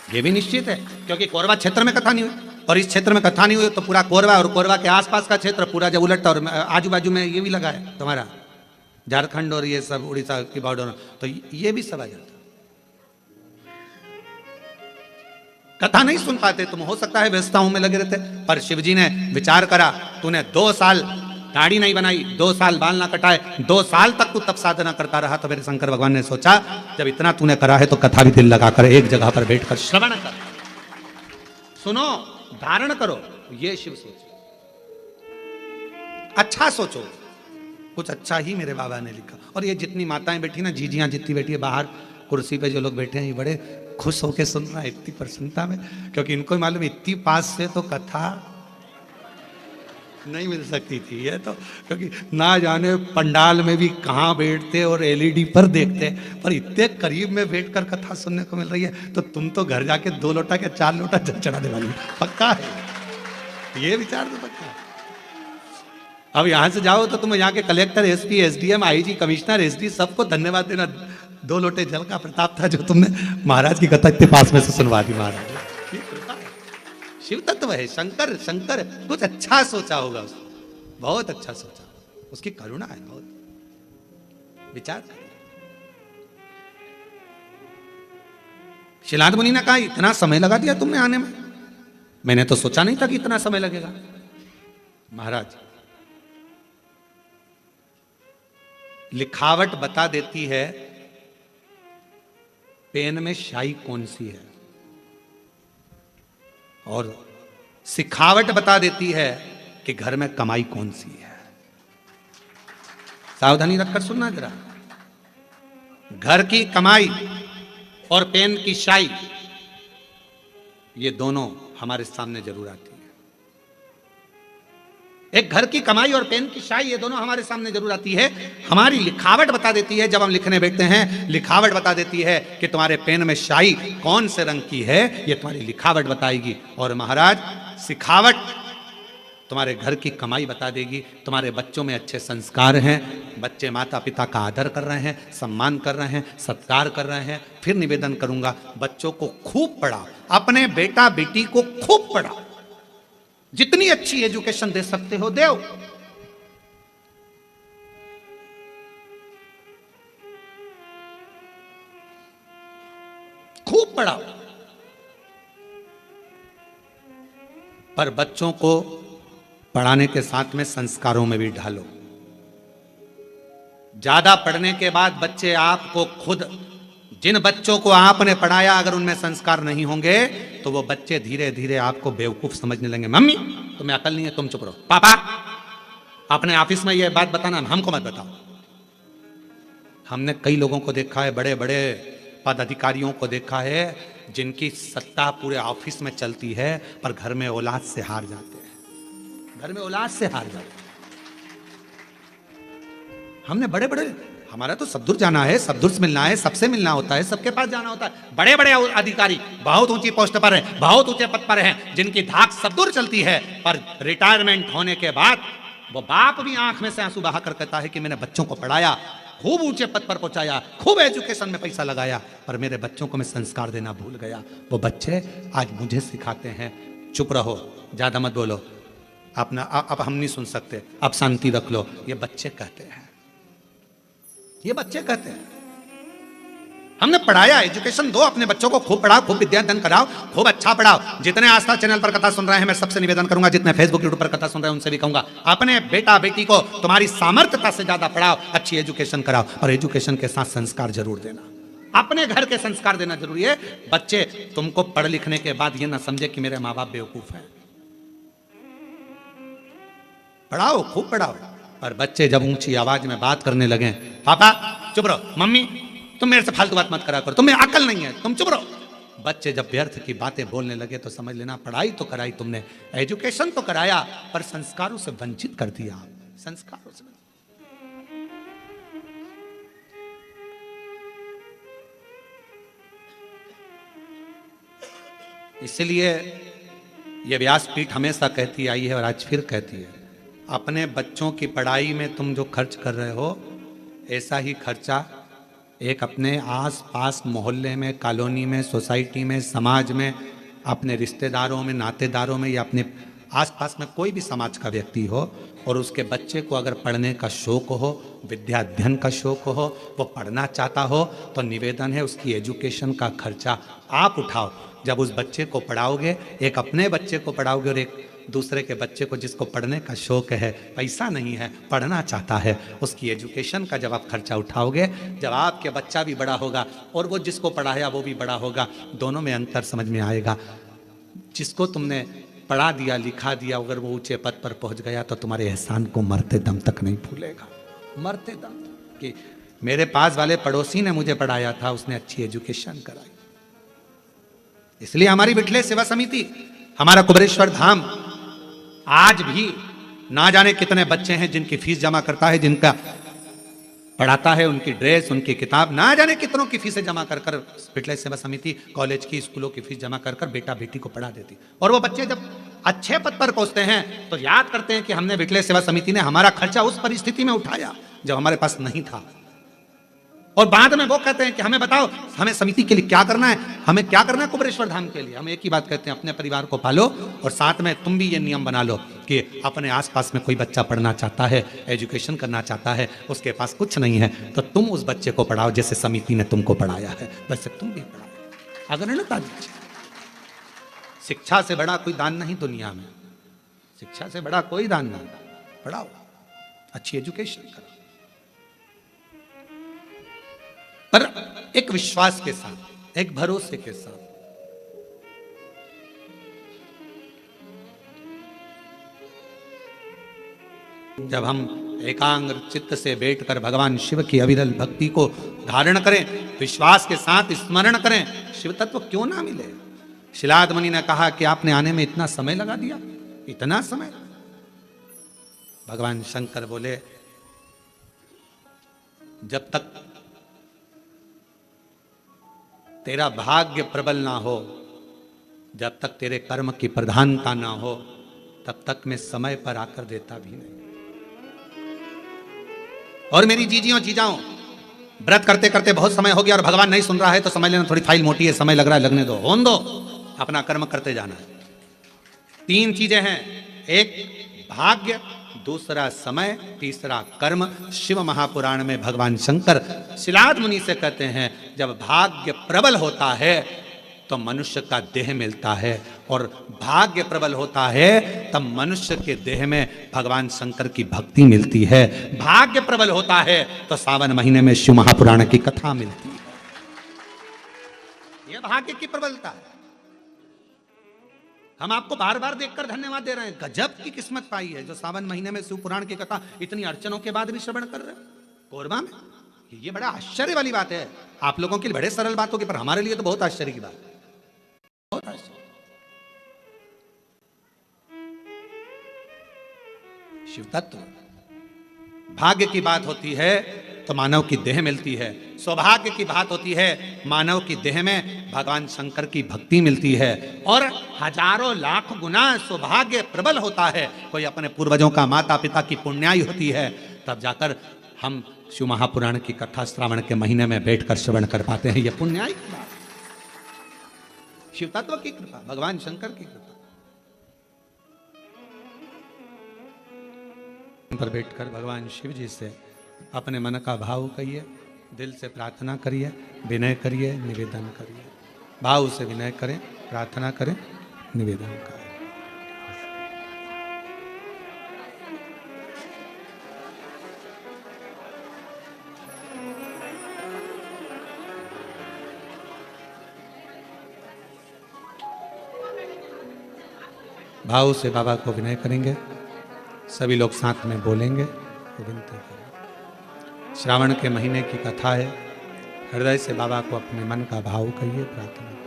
ये भी निश्चित है, क्योंकि कोरबा क्षेत्र में कथा नहीं हुई, और इस क्षेत्र में कथा नहीं हुई तो पूरा कोरबा और कोरबा के आसपास का क्षेत्र पूरा जब उलटता, और आजू बाजू में ये भी लगा है तुम्हारा झारखंड और ये सब उड़ीसा की बॉर्डर, तो ये भी सब आ जाता। कथा नहीं सुन पाते तुम, हो सकता है व्यस्तताओं में लगे रहते, पर शिवजी ने विचार करा, तूने 2 साल दाढ़ी नहीं बनाई, 2 साल बाल ना कटाए, 2 साल तक तू तप साधना करता रहा, तो मेरे शंकर भगवान ने सोचा जब इतना तूने करा है तो कथा भी दिल लगाकर एक जगह पर बैठकर श्रवण कर, सुनो, धारण करो। ये शिव सोच, अच्छा सोचो, कुछ अच्छा ही मेरे बाबा ने लिखा। और ये जितनी माताएं बैठी ना, जीजियां जितनी बैठी है बाहर कुर्सी पे, जो लोग बैठे हैं, ये बड़े खुश होकर सुन रहा है इतनी प्रसन्नता में, क्योंकि इनको मालूम इतनी पास से तो कथा नहीं मिल सकती थी। ये तो क्योंकि ना जाने पंडाल में भी कहाँ बैठते और एलईडी पर देखते, पर इतने करीब में बैठकर कथा सुनने को मिल रही है, तो तुम तो घर जाके 2 लोटा के 4 लोटा जल चढ़ाने वाली, पक्का है ये विचार तो पक्का है। अब यहां से जाओ तो तुम यहाँ के collector, SP, SDM, IG, commissioner, SD सबको धन्यवाद देना। 2 लोटे जल का प्रताप था जो तुमने महाराज की कथा इतने पास में से सुनवा दी। महाराज शिव तत्व है, शंकर शंकर कुछ अच्छा सोचा होगा उसने, बहुत अच्छा सोचा, उसकी करुणा है बहुत। विचार कर। शिलाद मुनि ने कहा इतना समय लगा दिया तुमने आने में, मैंने तो सोचा नहीं था कि इतना समय लगेगा। महाराज लिखावट बता देती है पेन में स्याही कौन सी है, और सिखावट बता देती है कि घर में कमाई कौन सी है। सावधानी रखकर सुनना जरा। घर की कमाई और पेन की स्याही, ये दोनों हमारे सामने जरूर आती है। एक घर की कमाई और पेन की स्याही, ये दोनों हमारे सामने जरूर आती है। हमारी लिखावट बता देती है, जब हम लिखने बैठते हैं लिखावट बता देती है कि तुम्हारे पेन में स्याही कौन से रंग की है, ये तुम्हारी लिखावट बताएगी। और महाराज सिखावट तुम्हारे घर की कमाई बता देगी। तुम्हारे बच्चों में अच्छे संस्कार हैं, बच्चे माता पिता का आदर कर रहे हैं, सम्मान कर रहे हैं, सत्कार कर रहे हैं। फिर निवेदन करूंगा, बच्चों को खूब पढ़ाओ, अपने बेटा बेटी को खूब पढ़ाओ, जितनी अच्छी एजुकेशन दे सकते हो दो। खूब पढ़ाओ, पर बच्चों को पढ़ाने के साथ में संस्कारों में भी ढालो। ज्यादा पढ़ने के बाद बच्चे आपको खुद, जिन बच्चों को आपने पढ़ाया अगर उनमें संस्कार नहीं होंगे तो वो बच्चे धीरे धीरे आपको बेवकूफ समझने लगेंगे। मम्मी तुम्हें अकल नहीं है, तुम चुप रहो। पापा अपने ऑफिस में ये बात बताना, हमको मत बताओ। हमने कई लोगों को देखा है, बड़े बड़े पद अधिकारियों को देखा है, जिनकी सत्ता पूरे ऑफिस में चलती है पर घर में औलाद से हार जाते हैं, घर में औलाद से हार जाते हैं। हमने बड़े बड़े, हमारा तो सब दूर जाना है, सब दूर से मिलना है, सबसे मिलना होता है, सबके पास जाना होता है। बड़े बड़े अधिकारी बहुत ऊंची पोस्ट पर हैं, बहुत ऊंचे पद पर हैं, जिनकी धाक सब दूर चलती है, पर रिटायरमेंट होने के बाद वो बाप भी आंख में से आंसू बहा कर कहता है कि मैंने बच्चों को पढ़ाया, खूब ऊंचे पद पर पहुंचाया, खूब एजुकेशन में पैसा लगाया, पर मेरे बच्चों को मैं संस्कार देना भूल गया। वो बच्चे आज मुझे सिखाते हैं, चुप रहो, ज्यादा मत बोलो, अपना अब हम नहीं सुन सकते, अब शांति रख लो। ये बच्चे कहते हैं, ये बच्चे कहते हैं। हमने पढ़ाया, एजुकेशन दो, अपने बच्चों को खूब पढ़ाओ, खूब विद्यादान कराओ, खूब अच्छा पढ़ाओ। जितने आस्था चैनल पर कथा सुन रहे हैं मैं सबसे निवेदन करूंगा, जितने फेसबुक यूट्यूब पर कथा सुन रहे हैं उनसे भी कहूंगा, अपने बेटा बेटी को तुम्हारी सामर्थ्यता से ज्यादा पढ़ाओ, अच्छी एजुकेशन कराओ, और एजुकेशन के साथ संस्कार जरूर देना, अपने घर के संस्कार देना जरूरी है। बच्चे तुमको पढ़ लिखने के बाद ये ना समझे कि मेरे माँ बाप बेवकूफ हैं। पढ़ाओ, खूब पढ़ाओ, पर बच्चे जब ऊंची आवाज में बात करने लगे, पापा चुप रहो, मम्मी तुम मेरे से फालतू बात मत करा करो, तुम्हें अकल नहीं है, तुम चुप रहो। बच्चे जब व्यर्थ की बातें बोलने लगे तो समझ लेना पढ़ाई तो कराई तुमने, एजुकेशन तो कराया, पर संस्कारों से वंचित कर दिया। संस्कारों से इसलिए यह व्यासपीठ हमेशा कहती आई है और आज फिर कहती है, अपने बच्चों की पढ़ाई में तुम जो खर्च कर रहे हो, ऐसा ही खर्चा एक अपने आस पास मोहल्ले में, कॉलोनी में, सोसाइटी में, समाज में, अपने रिश्तेदारों में, नातेदारों में, या अपने आसपास में कोई भी समाज का व्यक्ति हो और उसके बच्चे को अगर पढ़ने का शौक हो, विद्या अध्ययन का शौक हो, वो पढ़ना चाहता हो, तो निवेदन है उसकी एजुकेशन का खर्चा आप उठाओ। जब उस बच्चे को पढ़ाओगे, एक अपने बच्चे को पढ़ाओगे और एक दूसरे के बच्चे को जिसको पढ़ने का शौक है, पैसा नहीं है, पढ़ना चाहता है, उसकी एजुकेशन का जब आप खर्चा उठाओगे, जब आपके बच्चा भी बड़ा होगा और वो जिसको पढ़ाया वो भी बड़ा होगा, दोनों में अंतर समझ में आएगा। जिसको तुमने पढ़ा दिया, लिखा दिया, अगर वो ऊंचे पद पर पहुंच गया तो तुम्हारे एहसान को मरते दम तक नहीं भूलेगा, मरते दम तक। कि मेरे पास वाले पड़ोसी ने मुझे पढ़ाया था, उसने अच्छी एजुकेशन कराई। इसलिए हमारी बिठले सेवा समिति, हमारा कुबेरेश्वर धाम आज भी ना जाने कितने बच्चे हैं जिनकी फीस जमा करता है, जिनका पढ़ाता है, उनकी ड्रेस, उनकी किताब, ना जाने कितनों की फीसें जमा कर कर बिठले सेवा समिति कॉलेज की, स्कूलों की फीस जमा कर कर बेटा बेटी को पढ़ा देती। और वो बच्चे जब अच्छे पद पर पहुंचते हैं तो याद करते हैं कि हमने बिठले सेवा समिति ने हमारा खर्चा उस परिस्थिति में उठाया जब हमारे पास नहीं था। और बाद में वो कहते हैं कि हमें बताओ, हमें समिति के लिए क्या करना है, हमें क्या करना है कुबेरेश्वर धाम के लिए। हम एक ही बात कहते हैं, अपने परिवार को पालो और साथ में तुम भी ये नियम बना लो कि अपने आसपास में कोई बच्चा पढ़ना चाहता है, एजुकेशन करना चाहता है, उसके पास कुछ नहीं है, तो तुम उस बच्चे को पढ़ाओ जैसे समिति ने तुमको पढ़ाया है, वैसे तुम भी पढ़ाओ। अगर है ना, शिक्षा से बड़ा कोई दान नहीं दुनिया में, शिक्षा से बड़ा कोई दान नहीं। पढ़ाओ, अच्छी एजुकेशन करो, पर एक विश्वास के साथ, एक भरोसे के साथ। जब हम एकाग्र चित्त से बैठकर भगवान शिव की अविरल भक्ति को धारण करें, विश्वास के साथ स्मरण करें, शिव तत्व क्यों ना मिले। शिलाद मुनि ने कहा कि आपने आने में इतना समय लगा दिया, इतना समय। भगवान शंकर बोले, जब तक तेरा भाग्य प्रबल ना हो, जब तक तेरे कर्म की प्रधानता ना हो, तब तक मैं समय पर आकर देता भी नहीं। और मेरी जीजियों जीजाओं, व्रत करते करते बहुत समय हो गया और भगवान नहीं सुन रहा है तो समझ लेना थोड़ी फाइल मोटी है, समय लग रहा है, लगने दो, होने दो, अपना कर्म करते जाना है। 3 चीजें हैं, एक भाग्य, दूसरा समय, तीसरा कर्म। शिव महापुराण में भगवान शंकर शिलाद मुनि से कहते हैं, जब भाग्य प्रबल होता है तो मनुष्य का देह मिलता है, और भाग्य प्रबल होता है तब मनुष्य के देह में भगवान शंकर की भक्ति मिलती है। भाग्य प्रबल होता है तो सावन महीने में शिव महापुराण की कथा मिलती है। यह भाग्य की प्रबलता है। हम आपको बार बार देखकर धन्यवाद दे रहे हैं, गजब की किस्मत पाई है जो सावन महीने में शिव पुराण की कथा इतनी अड़चनों के बाद भी श्रवण कर रहे हैं कोरबा में। ये बड़ा आश्चर्य वाली बात है। आप लोगों के लिए बड़े सरल बात होगी, पर हमारे लिए तो बहुत आश्चर्य की बात है, बहुत आश्चर्य। शिव तत्व, भाग्य की बात होती है तो मानव की देह मिलती है, सौभाग्य की बात होती है मानव की देह में भगवान शंकर की भक्ति मिलती है, और हजारों लाख गुना सौभाग्य प्रबल होता है। कोई अपने पूर्वजों का, माता पिता की पुण्याई होती है, तब जाकर हम शिव महापुराण की कथा श्रावण के महीने में बैठकर श्रवण कर पाते हैं। यह पुण्याई की बात, शिव तत्व की कृपा, भगवान शंकर की कृपा। पर बैठकर भगवान शिव जी से अपने मन का भाव कहिए, दिल से प्रार्थना करिए, विनय करिए, निवेदन करिए। भाव से विनय करें, प्रार्थना करें, निवेदन करें। भाव से बाबा को विनय करेंगे, सभी लोग साथ में बोलेंगे, विनती करें। श्रावण के महीने की कथा है, हृदय से बाबा को अपने मन का भाव कहिए, प्रार्थना करिए।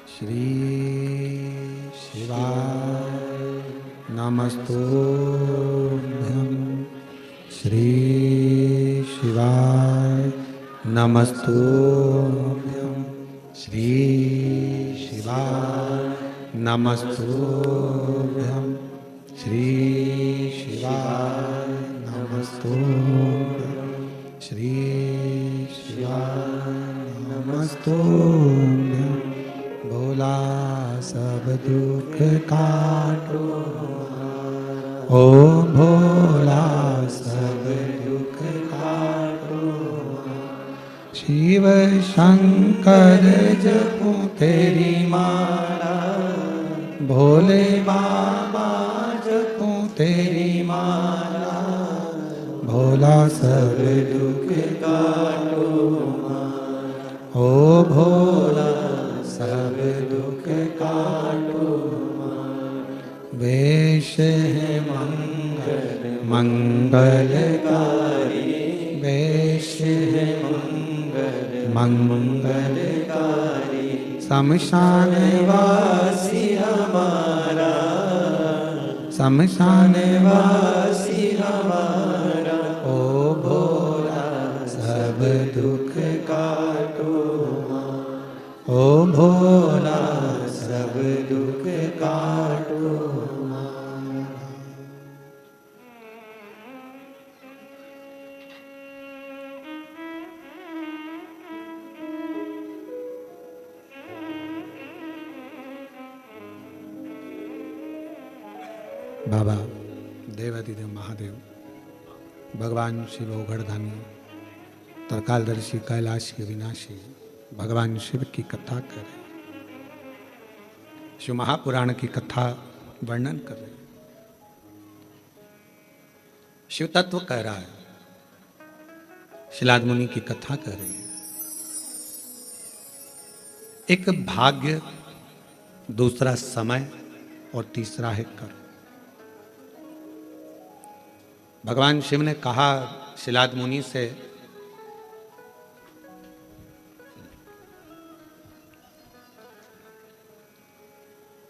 श्री शिवाय नमस्तुभ्यं, श्री शिवाय नमस्तुभ्यं, श्री शिवाय नमस्तुभ्यं, श्री शिवाय नमस्तुभ्यं, श्री शिवाय नमस्तुभ्यं। भोला सब दुख काटो, ओ भोला सब दुख काटो। शिव शंकर जपो तेरी माला, भोले बाबा जपो तेरी माला। भोला सब दुख काटो, ओ भोला सब दुख काटो। वेश है मंगल मंगलकारी, वेश है मंगलकारी। शमशान वासी हमारा, शमशान वासी हमारा। ओ भोला सब दुख काटो, ओ भोला सब दुख काटो। बाबा देवाधिदेव महादेव, भगवान शिव ओघड़धानी, तरकालदर्शी, कैलाश के विनाशी भगवान शिव की कथा कर रहे, शिव महापुराण की कथा वर्णन कर रहे, शिव तत्व कह रहा है, शिलाद मुनि की कथा कह रही है। एक भाग्य, दूसरा समय और तीसरा है कर्म। भगवान शिव ने कहा शिलाद मुनि से,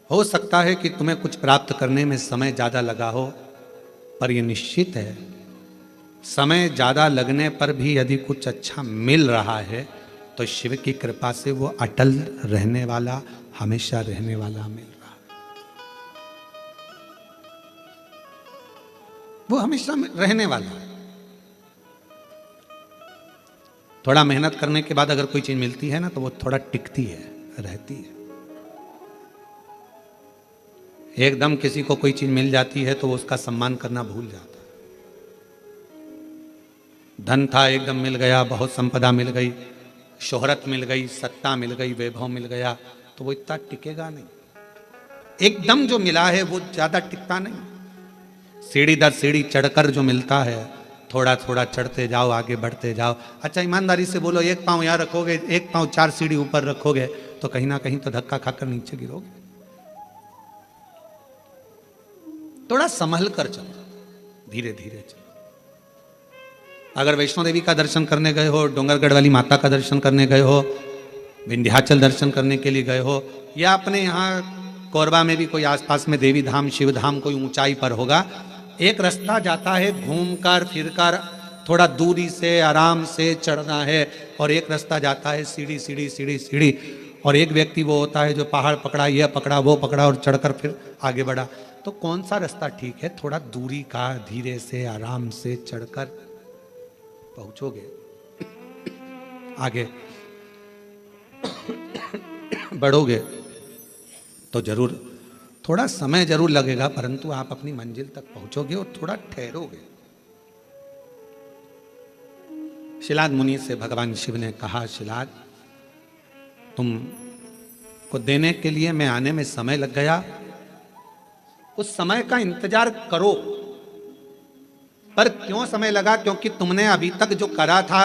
हो सकता है कि तुम्हें कुछ प्राप्त करने में समय ज्यादा लगा हो, पर यह निश्चित है समय ज्यादा लगने पर भी यदि कुछ अच्छा मिल रहा है तो शिव की कृपा से वो अटल रहने वाला, हमेशा रहने वाला मिल रहा है। वो हमेशा रहने वाला है। थोड़ा मेहनत करने के बाद अगर कोई चीज मिलती है ना तो वो थोड़ा टिकती है, रहती है। एकदम किसी को कोई चीज मिल जाती है तो वो उसका सम्मान करना भूल जाता है। धन था, एकदम मिल गया, बहुत संपदा मिल गई, शोहरत मिल गई, सत्ता मिल गई, वैभव मिल गया, तो वो इतना टिकेगा नहीं। एकदम जो मिला है वो ज्यादा टिकता नहीं। सीढ़ी दर सीढ़ी चढ़कर जो मिलता है, थोड़ा थोड़ा चढ़ते जाओ, आगे बढ़ते जाओ। अच्छा ईमानदारी से बोलो, एक पांव यहां रखोगे, एक पांव 4 सीढ़ी ऊपर रखोगे तो कहीं ना कहीं तो धक्का खाकर नीचे गिरोगे। थोड़ा संभल कर चलो, धीरे धीरे चलो। अगर वैष्णो देवी का दर्शन करने गए हो, डोंगरगढ़ वाली माता का दर्शन करने गए हो, विंध्याचल दर्शन करने के लिए गए हो, या अपने यहाँ कोरबा में भी कोई आसपास में देवी धाम, शिव धाम कोई ऊंचाई पर होगा, एक रास्ता जाता है घूमकर फिरकर, थोड़ा दूरी से आराम से चढ़ना है, और एक रास्ता जाता है सीढ़ी सीढ़ी सीढ़ी सीढ़ी। और एक व्यक्ति वो होता है जो पहाड़ पकड़ा, यह पकड़ा, वो पकड़ा और चढ़कर फिर आगे बढ़ा। तो कौन सा रास्ता ठीक है? थोड़ा दूरी का, धीरे से आराम से चढ़कर पहुंचोगे आगे बढ़ोगे तो जरूर थोड़ा समय जरूर लगेगा, परंतु आप अपनी मंजिल तक पहुंचोगे और थोड़ा ठहरोगे। शिलाद मुनि से भगवान शिव ने कहा, शिलाद तुम को देने के लिए मैं आने में समय लग गया, उस समय का इंतजार करो। पर क्यों समय लगा? क्योंकि तुमने अभी तक जो करा था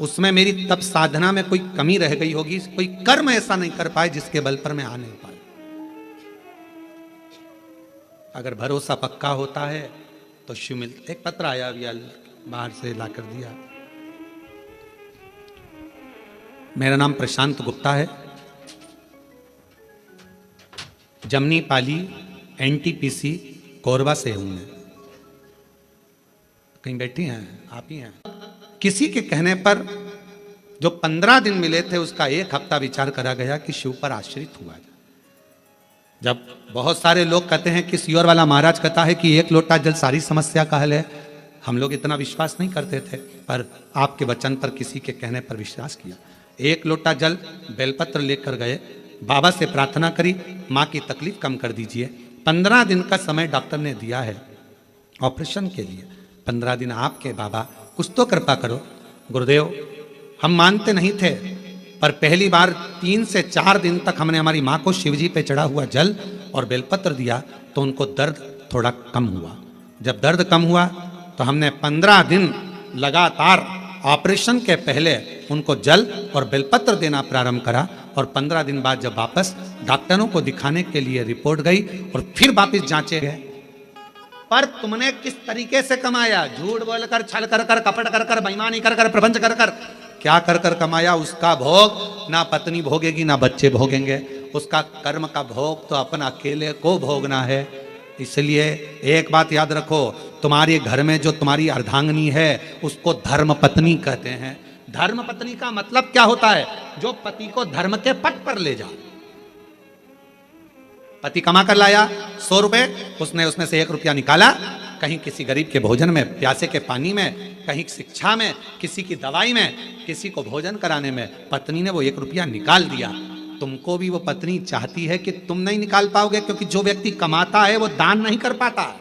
उसमें मेरी तप साधना में कोई कमी रह गई होगी, कोई कर्म ऐसा नहीं कर पाए जिसके बल पर मैं आ नहीं पाया। अगर भरोसा पक्का होता है तो शिव मिलते। एक पत्र आया अभी बाहर से ला कर दिया। मेरा नाम प्रशांत गुप्ता है, जमनी पाली एनटीपीसी कोरबा से हूं मैं। कहीं बैठी हैं आप ही हैं? किसी के कहने पर जो 15 दिन मिले थे उसका 1 हफ्ता विचार करा गया कि शिव पर आश्रित हुआ जाए। जब बहुत सारे लोग कहते हैं कि सियोर वाला महाराज कहता है कि 1 लोटा जल सारी समस्या का हल है, हम लोग इतना विश्वास नहीं करते थे, पर आपके वचन पर किसी के कहने पर विश्वास किया। 1 लोटा जल बेलपत्र लेकर गए, बाबा से प्रार्थना करी, माँ की तकलीफ कम कर दीजिए। 15 दिन का समय डॉक्टर ने दिया है ऑपरेशन के लिए। 15 दिन आपके बाबा, कुछ तो कृपा करो। गुरुदेव, हम मानते नहीं थे, पर पहली बार 3 से 4 दिन तक हमने हमारी माँ को शिवजी पे चढ़ा हुआ जल और बेलपत्र दिया तो उनको दर्द थोड़ा कम हुआ। जब दर्द कम हुआ तो हमने 15 दिन लगातार ऑपरेशन के पहले उनको जल और बेलपत्र देना प्रारंभ करा, और 15 दिन बाद जब वापस डॉक्टरों को दिखाने के लिए रिपोर्ट गई और फिर वापस जांचे गए। पर तुमने किस तरीके से कमाया? झूठ बोलकर, छल कर कर, कपट कर कर, बेईमानी कर कर, प्रपंच कर कर, क्या कर कर कमाया? उसका भोग ना पत्नी भोगेगी ना बच्चे भोगेंगे। उसका कर्म का भोग तो अपन अकेले को भोगना है। इसलिए एक बात याद रखो, तुम्हारे घर में जो तुम्हारी अर्धांगिनी है उसको धर्म पत्नी कहते हैं। धर्म पत्नी का मतलब क्या होता है? जो पति को धर्म के पथ पर ले जाए। पति कमा कर लाया 100 रुपए, उसने उसमें से 1 रुपया निकाला, कहीं किसी गरीब के भोजन में, प्यासे के पानी में, कहीं शिक्षा में, किसी की दवाई में, किसी को भोजन कराने में, पत्नी ने वो 1 रुपया निकाल दिया। तुमको भी वो पत्नी चाहती है कि तुम नहीं निकाल पाओगे, क्योंकि जो व्यक्ति कमाता है वो दान नहीं कर पाता।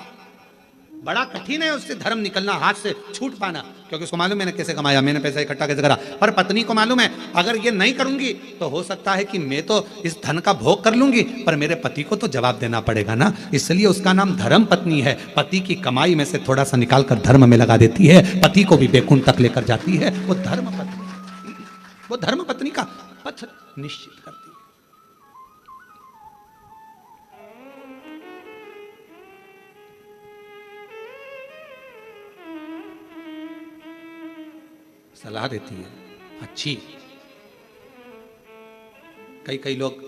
बड़ा कठिन है उससे धर्म निकलना, हाथ से छूट पाना, क्योंकि उसको मालूम मैंने कैसे कमाया, मैंने पैसा इकट्ठा कैसे करा। पर पत्नी को मालूम है अगर ये नहीं करूंगी तो हो सकता है कि मैं तो इस धन का भोग कर लूंगी, पर मेरे पति को तो जवाब देना पड़ेगा ना। इसलिए उसका नाम धर्म पत्नी है। पति की कमाई में से थोड़ा सा निकाल कर धर्म में लगा देती है, पति को भी बैकुंठ तक लेकर जाती है। वो धर्म पत्नी का पथ निश्चित करती है। सलाह देती है अच्छी। कई कई लोग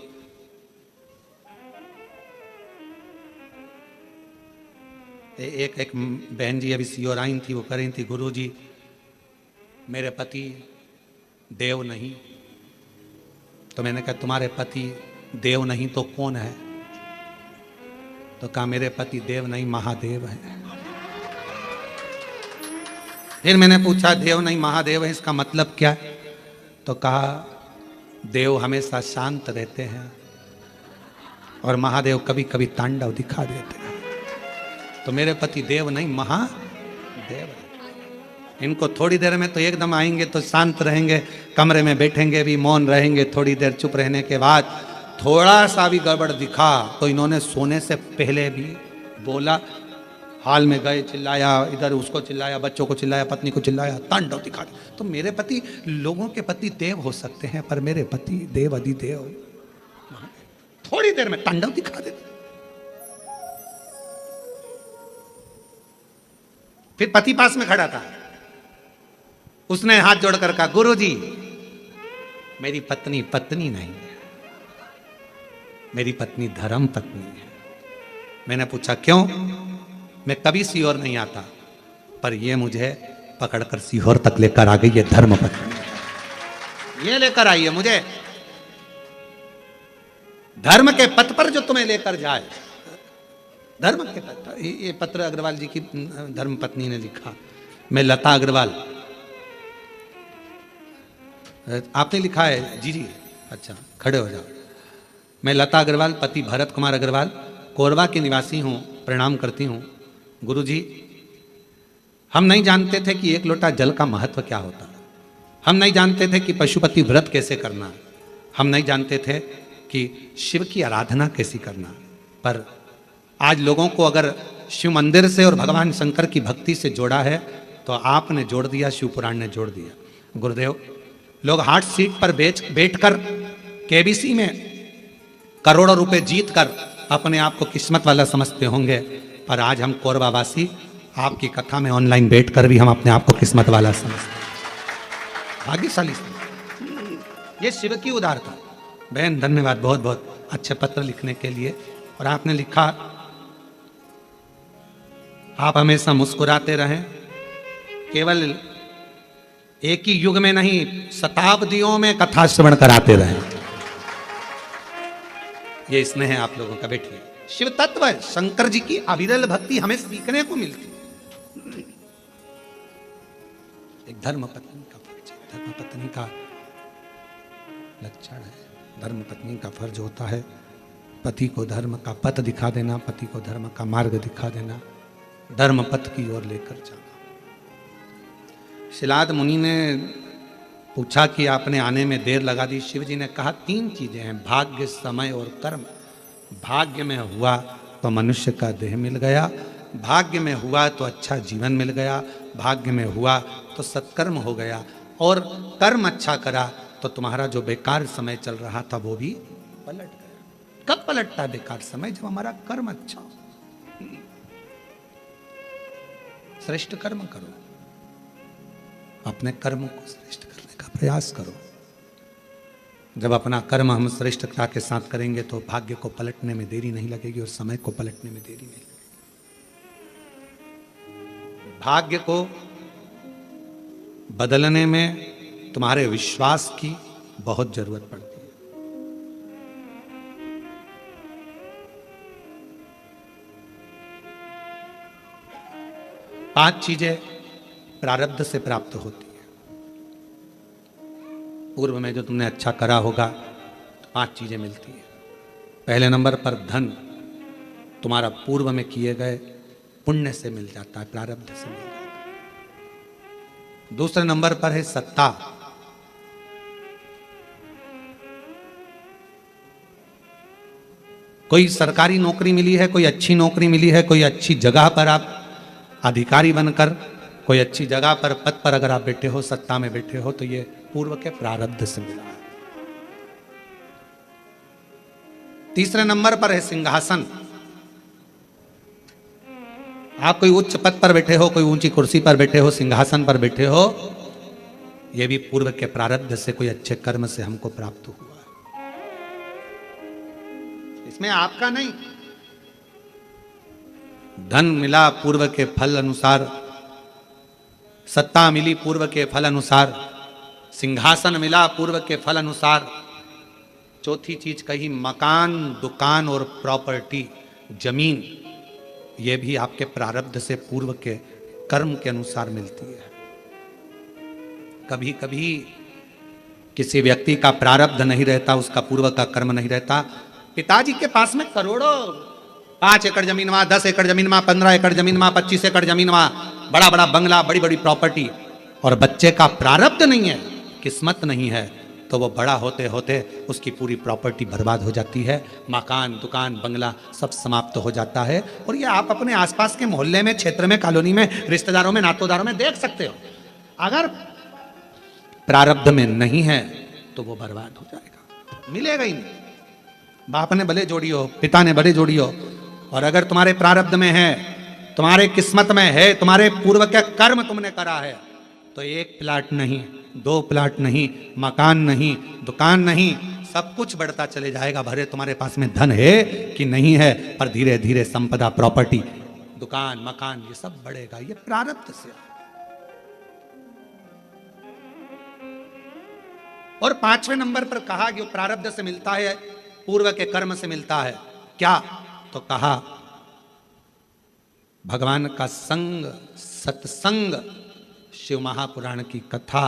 एक बहन जी अभी सीओर आई थी, वो कह रही थी गुरु जी मेरे पति देव नहीं। तो मैंने कहा तुम्हारे पति देव नहीं तो कौन है? तो कहा मेरे पति देव नहीं महादेव है। फिर मैंने पूछा देव नहीं महादेव है इसका मतलब क्या है? तो कहा देव हमेशा शांत रहते हैं और महादेव कभी कभी तांडव दिखा देते हैं। तो मेरे पति देव नहीं महादेव है। इनको थोड़ी देर में तो एकदम आएंगे तो शांत रहेंगे, कमरे में बैठेंगे भी मौन रहेंगे, थोड़ी देर चुप रहने के बाद थोड़ा सा भी गड़बड़ दिखा तो इन्होंने सोने से पहले भी बोला, हाल में गए चिल्लाया, इधर उसको चिल्लाया, बच्चों को चिल्लाया, पत्नी को चिल्लाया, तांडव दिखा। तो मेरे पति लोगों के पति देव हो सकते हैं पर मेरे पति देव अधिदेव थोड़ी देर में तांडव दिखा देते। फिर पति पास में खड़ा था, उसने हाथ जोड़कर कहा गुरुजी मेरी पत्नी पत्नी नहीं है, मेरी पत्नी धर्म पत्नी है। मैंने पूछा क्यों? मैं कभी सीहोर नहीं आता पर ये मुझे पकड़कर सीहोर तक लेकर आ गई, ये धर्म पत्नी ये लेकर आई है मुझे धर्म के पथ पर जो तुम्हें लेकर जाए। धर्म के पथ। ये पत्र अग्रवाल जी की धर्म पत्नी ने लिखा। मैं लता अग्रवाल, आपने लिखा है? जी जी अच्छा खड़े हो जाओ। मैं लता अग्रवाल पति भरत कुमार अग्रवाल कोरबा के निवासी हूँ, प्रणाम करती हूँ। गुरुजी हम नहीं जानते थे कि एक लोटा जल का महत्व क्या होता है, हम नहीं जानते थे कि पशुपति व्रत कैसे करना, हम नहीं जानते थे कि शिव की आराधना कैसी करना। पर आज लोगों को अगर शिव मंदिर से और भगवान शंकर की भक्ति से जोड़ा है तो आपने जोड़ दिया, शिव पुराण ने जोड़ दिया। गुरुदेव लोग हार्ट सीट पर बैठकर केबीसी में करोड़ों रुपए जीत कर अपने आप को किस्मत वाला समझते होंगे, पर आज हम कोरबा वासी आपकी कथा में ऑनलाइन बैठकर भी हम अपने आप को किस्मत वाला समझते हैं। भाग्यशाली ये शिव की उदारता। बहन धन्यवाद बहुत बहुत अच्छे पत्र लिखने के लिए। और आपने लिखा आप हमेशा मुस्कुराते रहें, केवल एक ही युग में नहीं शताब्दियों में कथा श्रवण कराते रहें। ये स्नेह है आप लोगों का। बैठिए। शिव तत्व है, शंकर जी की अविरल भक्ति हमें सीखने को मिलती है। एक धर्म पत्नी का फर्ज है, धर्म पत्नी का लक्षण है। धर्म पत्नी का फर्ज होता है पति को धर्म का पथ दिखा देना, पति को धर्म का मार्ग दिखा देना, धर्म पथ की ओर लेकर जाना। शिलाद मुनि ने पूछा कि आपने आने में देर लगा दी। शिव जी ने कहा 3 चीजें हैं, भाग्य, समय और कर्म। भाग्य में हुआ तो मनुष्य का देह मिल गया, भाग्य में हुआ तो अच्छा जीवन मिल गया, भाग्य में हुआ तो सत्कर्म हो गया, और कर्म अच्छा करा तो तुम्हारा जो बेकार समय चल रहा था वो भी पलट गया। कब पलटता है बेकार समय? जब हमारा कर्म अच्छा हो। श्रेष्ठ कर्म करो, अपने कर्म को श्रेष्ठ करने का प्रयास करो। जब अपना कर्म हम श्रेष्ठता के साथ करेंगे तो भाग्य को पलटने में देरी नहीं लगेगी और समय को पलटने में देरी नहीं लगेगी। भाग्य को बदलने में तुम्हारे विश्वास की बहुत जरूरत पड़ती है। पांच चीजें प्रारब्ध से प्राप्त होती है। पूर्व में जो तुमने अच्छा करा होगा तो 5 चीजें मिलती है। पहले नंबर पर धन तुम्हारा पूर्व में किए गए पुण्य से मिल जाता है, प्रारब्ध से मिल जाता है। दूसरे नंबर पर है सत्ता। कोई सरकारी नौकरी मिली है, कोई अच्छी नौकरी मिली है, कोई अच्छी जगह पर आप अधिकारी बनकर कोई अच्छी जगह पर पद पर अगर आप बैठे हो, सत्ता में बैठे हो, तो ये पूर्व के प्रारब्ध से मिला है। तीसरे नंबर पर है सिंहासन। आप कोई उच्च पद पर बैठे हो, कोई ऊंची कुर्सी पर बैठे हो, सिंहासन पर बैठे हो, ये भी पूर्व के प्रारब्ध से, कोई अच्छे कर्म से हमको प्राप्त हुआ। इसमें आपका नहीं। धन मिला पूर्व के फल अनुसार, सत्ता मिली पूर्व के फल अनुसार, सिंहासन मिला पूर्व के फल अनुसार, चौथी चीज कही मकान, दुकान और प्रॉपर्टी, जमीन, ये भी आपके प्रारब्ध से, पूर्व के कर्म के अनुसार मिलती है। कभी कभी किसी व्यक्ति का प्रारब्ध नहीं रहता, उसका पूर्व का कर्म नहीं रहता। पिताजी के पास में करोड़ों, 5 एकड़ जमीन वहां, 10 एकड़ जमीन वहां, 15 एकड़ जमीन वहां, 25 एकड़ जमीन वहां, बड़ा बड़ा बंगला, बड़ी बड़ी प्रॉपर्टी, और बच्चे का प्रारब्ध नहीं है, किस्मत नहीं है, तो वो बड़ा होते होते उसकी पूरी प्रॉपर्टी बर्बाद हो जाती है। मकान, दुकान, बंगला सब समाप्त हो जाता है। और ये आप अपने आसपास के मोहल्ले में, क्षेत्र में, कॉलोनी में, रिश्तेदारों में, नातोदारों में देख सकते हो। अगर प्रारब्ध में नहीं है तो वो बर्बाद हो जाएगा, मिलेगा ही नहीं। बाप ने भले जोड़ी हो, पिता ने भले जोड़ी हो, और अगर तुम्हारे प्रारब्ध में है, तुम्हारे किस्मत में है, तुम्हारे पूर्व के कर्म तुमने करा है, तो 1 प्लाट नहीं, 2 प्लाट नहीं, मकान नहीं, दुकान नहीं, सब कुछ बढ़ता चले जाएगा। भरे तुम्हारे पास में धन है कि नहीं है, पर धीरे धीरे संपदा, प्रॉपर्टी, दुकान, मकान, ये सब बढ़ेगा। ये प्रारब्ध से। और 5वें नंबर पर कहा कि वो प्रारब्ध से मिलता है, पूर्व के कर्म से मिलता है। क्या? तो कहा भगवान का संग, सत्संग, शिव महापुराण की कथा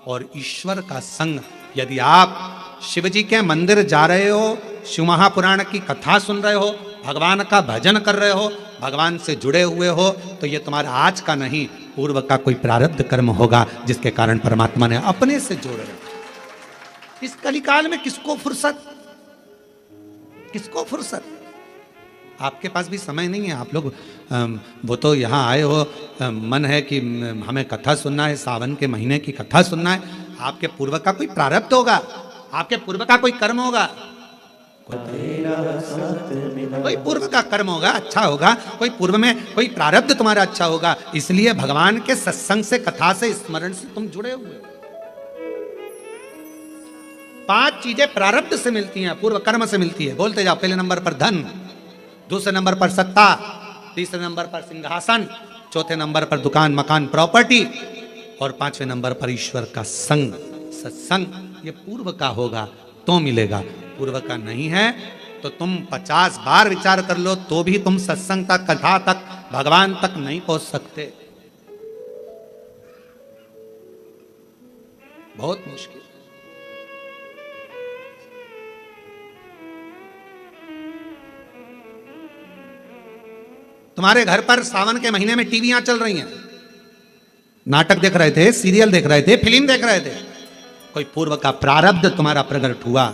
और ईश्वर का संग। यदि आप शिव जी के मंदिर जा रहे हो, शिव महापुराण की कथा सुन रहे हो, भगवान का भजन कर रहे हो, भगवान से जुड़े हुए हो, तो ये तुम्हारा आज का नहीं, पूर्व का कोई प्रारब्ध कर्म होगा, जिसके कारण परमात्मा ने अपने से जोड़े। इस कलिकाल में किसको फुर्सत, किसको फुर्सत? आपके पास भी समय नहीं है। आप लोग वो तो यहाँ आए हो, मन है कि हमें कथा सुनना है, सावन के महीने की कथा सुनना है। आपके पूर्व का कोई प्रारब्ध होगा, आपके पूर्व का कोई कर्म होगा, कोई पूर्व का कर्म होगा, अच्छा होगा, कोई पूर्व में कोई प्रारब्ध तुम्हारा अच्छा होगा। इसलिए भगवान के सत्संग से, कथा से, स्मरण से तुम जुड़े हुए हो। 5 चीजें प्रारब्ध से मिलती हैं, पूर्व कर्म से मिलती है। बोलते जाओ। पहले नंबर पर धन, दूसरे नंबर पर सत्ता, तीसरे नंबर पर सिंहासन, चौथे नंबर पर दुकान, मकान, प्रॉपर्टी, और 5वें नंबर पर ईश्वर का संग, सत्संग। ये पूर्व का होगा तो मिलेगा, पूर्व का नहीं है तो तुम 50 बार विचार कर लो तो भी तुम सत्संग तक, कथा तक, भगवान तक नहीं पहुंच सकते। बहुत मुश्किल। तुम्हारे घर पर सावन के महीने में टीवियां चल रही हैं, नाटक देख रहे थे, सीरियल देख रहे थे, फिल्म देख रहे थे, कोई पूर्व का प्रारब्ध तुम्हारा प्रकट हुआ,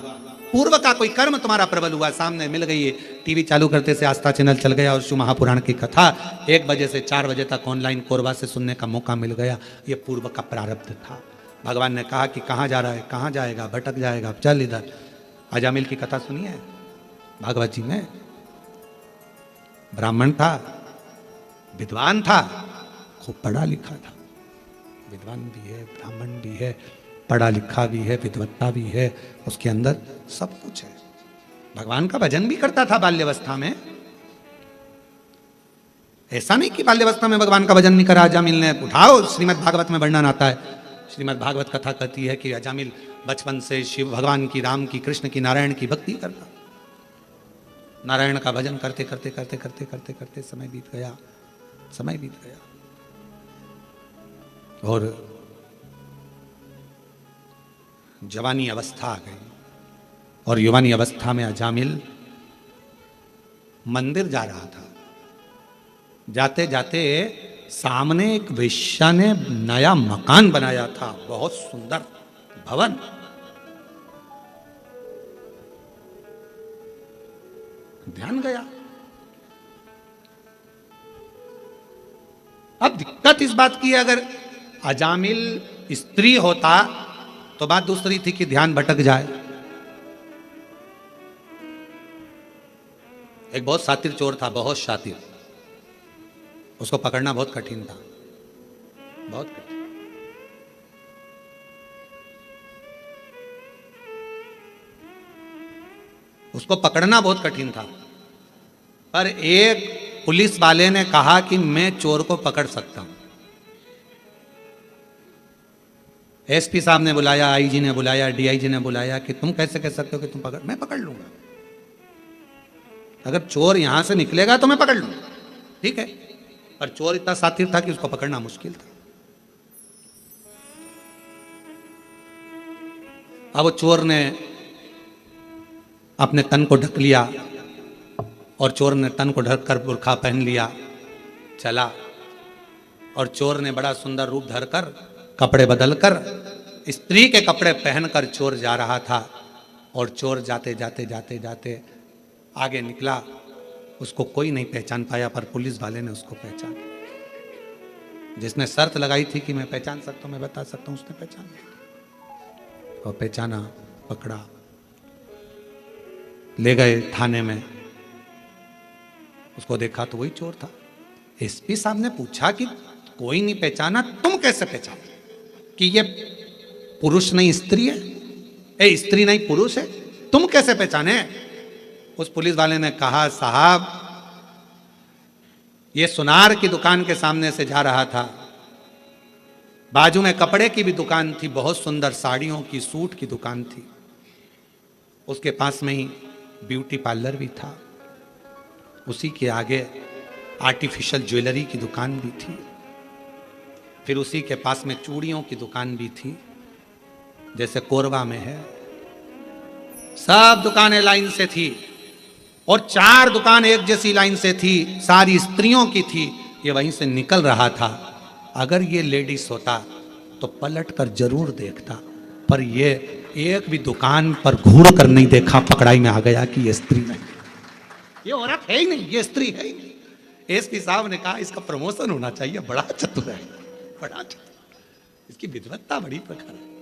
पूर्व का कोई कर्म तुम्हारा प्रबल हुआ, सामने मिल गई। टीवी चालू करते से आस्था चैनल चल गया और शिव महापुराण की कथा 1 बजे से 4 बजे तक ऑनलाइन कोरबा से सुनने का मौका मिल गया। ये पूर्व का प्रारब्ध था। भगवान ने कहा कि कहाँ जा रहा है, कहाँ जाएगा, भटक जाएगा, चल इधर। अजामिल की कथा सुनी है भागवत जी में? ब्राह्मण था, विद्वान था, खूब पढ़ा लिखा था, विद्वान भी है, ब्राह्मण भी है, पढ़ा लिखा भी है, विद्वत्ता भी है, उसके अंदर सब कुछ है। भगवान का भजन भी करता था बाल्यावस्था में। ऐसा नहीं कि बाल्यावस्था में भगवान का भजन नहीं करा अजामिल ने। उठाओ, श्रीमद् भागवत में वर्णन आता है। श्रीमद् भागवत कथा कहती है कि अजामिल बचपन से शिव भगवान की, राम की, कृष्ण की, नारायण की भक्ति करता। नारायण का भजन करते करते करते करते करते करते समय बीत गया, समय बीत गया, और जवानी अवस्था आ गई। और युवानी अवस्था में अजामिल मंदिर जा रहा था। जाते जाते सामने एक वेश्या ने नया मकान बनाया था, बहुत सुंदर भवन। ध्यान गया। अब दिक्कत इस बात की है, अगर अजामिल स्त्री होता तो बात दूसरी थी कि ध्यान भटक जाए। एक बहुत शातिर चोर था, बहुत शातिर, उसको पकड़ना बहुत कठिन था, बहुत कठिन। उसको पकड़ना बहुत कठिन था, पर एक पुलिस वाले ने कहा कि मैं चोर को पकड़ सकता हूं। एसपी साहब ने बुलाया, आईजी ने बुलाया, डीआईजी ने बुलाया कि तुम कैसे कह सकते हो कि तुम पकड़, मैं पकड़ लूंगा, अगर चोर यहां से निकलेगा तो मैं पकड़ लूंगा, ठीक है। पर चोर इतना सातिर था कि उसको पकड़ना मुश्किल था। अब वो चोर ने अपने तन को ढक लिया और चोर ने तन को ढककर बुर्खा पहन लिया, चला। और चोर ने बड़ा सुंदर रूप धरकर, कपड़े बदलकर, स्त्री के कपड़े पहनकर चोर जा रहा था। और चोर जाते जाते जाते जाते आगे निकला, उसको कोई नहीं पहचान पाया, पर पुलिस वाले ने उसको पहचान, जिसने शर्त लगाई थी कि मैं पहचान सकता हूं, मैं बता सकता हूं, उसने पहचान लिया और पहचाना, पकड़ा, ले गए थाने में। उसको देखा तो वही चोर था। एसपी साहब ने पूछा कि कोई नहीं पहचाना, तुम कैसे पहचाना कि ये पुरुष नहीं स्त्री है, ए स्त्री नहीं पुरुष है, तुम कैसे पहचाने? उस पुलिस वाले ने कहा, साहब ये सुनार की दुकान के सामने से जा रहा था, बाजू में कपड़े की भी दुकान थी, बहुत सुंदर साड़ियों की, सूट की दुकान थी, उसके पास में ही ब्यूटी पार्लर भी था, उसी के आगे आर्टिफिशियल ज्वेलरी की दुकान भी थी, फिर उसी के पास में चूड़ियों की दुकान भी थी, जैसे कोरबा में है। सब दुकानें लाइन से थी और 4 दुकान एक जैसी लाइन से थी, सारी स्त्रियों की थी। ये वहीं से निकल रहा था। अगर ये लेडीज होता तो पलट कर जरूर देखता, पर ये एक भी दुकान पर घूर कर नहीं देखा, पकड़ाई में आ गया कि ये स्त्री नहीं, ये औरत है ही नहीं, ये स्त्री है ही नहीं। एसपी साहब ने कहा इसका प्रमोशन होना चाहिए, बड़ा चतुर है, बड़ा चतुर, इसकी विद्वत्ता बड़ी प्रखर है।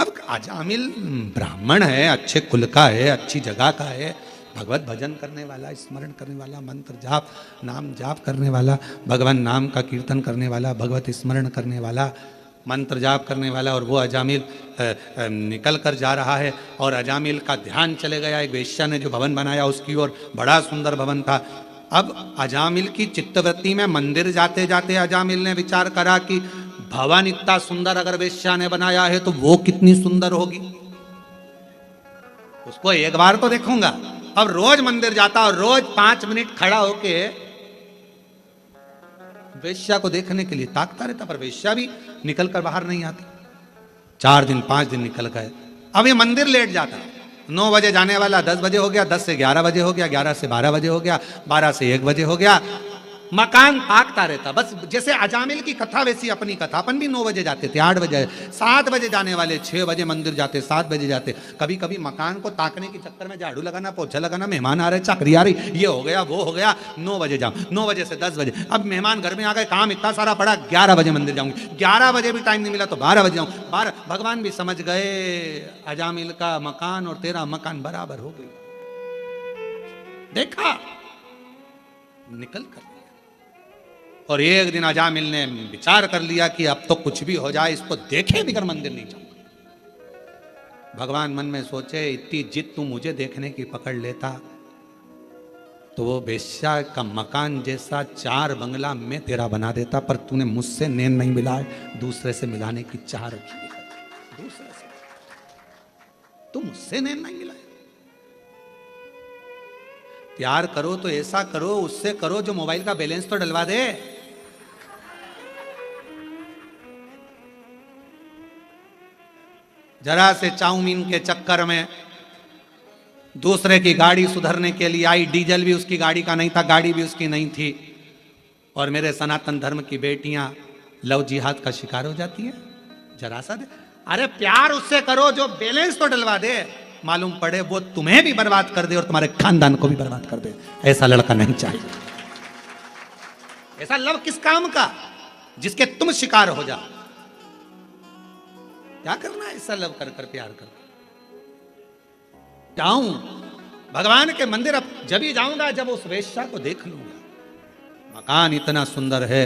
अब अजामिल ब्राह्मण है, अच्छे कुल का है, अच्छी जगह का है, भगवत भजन करने वाला, स्मरण करने वाला, मंत्र जाप, नाम जाप करने वाला, भगवान नाम का कीर्तन करने वाला, भगवत स्मरण करने वाला, मंत्र जाप करने वाला। और वो अजामिल निकल कर जा रहा है और अजामिल का ध्यान चले गया एक वेश्या ने जो भवन बनाया उसकी ओर, बड़ा सुंदर भवन था। अब अजामिल की चित्तवृत्ति में मंदिर जाते जाते अजामिल ने विचार करा कि भवन इतना सुंदर अगर वेश्या ने बनाया है तो वो कितनी सुंदर होगी, उसको एक बार तो देखूंगा। अब रोज मंदिर जाता और रोज 5 मिनट खड़ा होके वेश्या को देखने के लिए ताकता रहता, पर वेश्या भी निकल कर बाहर नहीं आती। 4 दिन 5 दिन निकल गए। अब ये मंदिर लेट जाता, 9 बजे जाने वाला 10 बजे हो गया, 10 से 11 बजे हो गया, 11 से 12 बजे हो गया, 12 से 1 बजे हो गया, मकान ताकता रहता। बस जैसे अजामिल की कथा वैसी अपनी कथा। अपन भी 9 बजे जाते थे, 8 बजे, 7 बजे जाने वाले, 6 बजे मंदिर जाते, 7 बजे जाते। कभी कभी मकान को ताकने के चक्कर में झाड़ू लगाना, पोछा लगाना, मेहमान आ रहे, चाकरी आ रही, ये हो गया वो हो गया, 9 बजे जाऊं, 9 बजे से 10 बजे। अब मेहमान घर में आ गए, काम इतना सारा पड़ा, 11 बजे मंदिर जाऊंगी, 11 बजे भी टाइम नहीं मिला तो 12 बजे जाऊं, 12। भगवान भी समझ गए अजामिल का मकान और तेरा मकान बराबर हो गई। देखा, निकल कर। और एक दिन अजामिल ने विचार कर लिया कि अब तो कुछ भी हो जाए, इसको देखे बिगर मंदिर नहीं जाऊंगा। भगवान मन में सोचे, इतनी जिद तू मुझे देखने की पकड़ लेता तो वो वेश्या का मकान जैसा 4 बंगला मैं तेरा बना देता, पर तूने मुझसे नैन नहीं मिलाए, दूसरे से मिलाने की चाह रखी है। दूसरे से तू मुझसे नैन नहीं मिलाए। प्यार करो तो ऐसा करो, उससे करो जो मोबाइल का बैलेंस तो डलवा दे। जरा से चाउमीन के चक्कर में दूसरे की गाड़ी सुधरने के लिए आई, डीजल भी उसकी गाड़ी का नहीं था, गाड़ी भी उसकी नहीं थी। और मेरे सनातन धर्म की बेटियां लव जिहाद का शिकार हो जाती हैं। जरा सा दे, अरे प्यार उससे करो जो बैलेंस तो डलवा दे, मालूम पड़े वो तुम्हें भी बर्बाद कर दे और तुम्हारे खानदान को भी बर्बाद कर दे। ऐसा लड़का नहीं चाहिए। ऐसा लव किस काम का जिसके तुम शिकार हो जाओ। क्या करना है ऐसा लव कर कर, प्यार कर। जाऊं भगवान के मंदिर, अब जब ही जाऊंगा जब उस वेश्या को देख लूंगा। मकान इतना सुंदर है,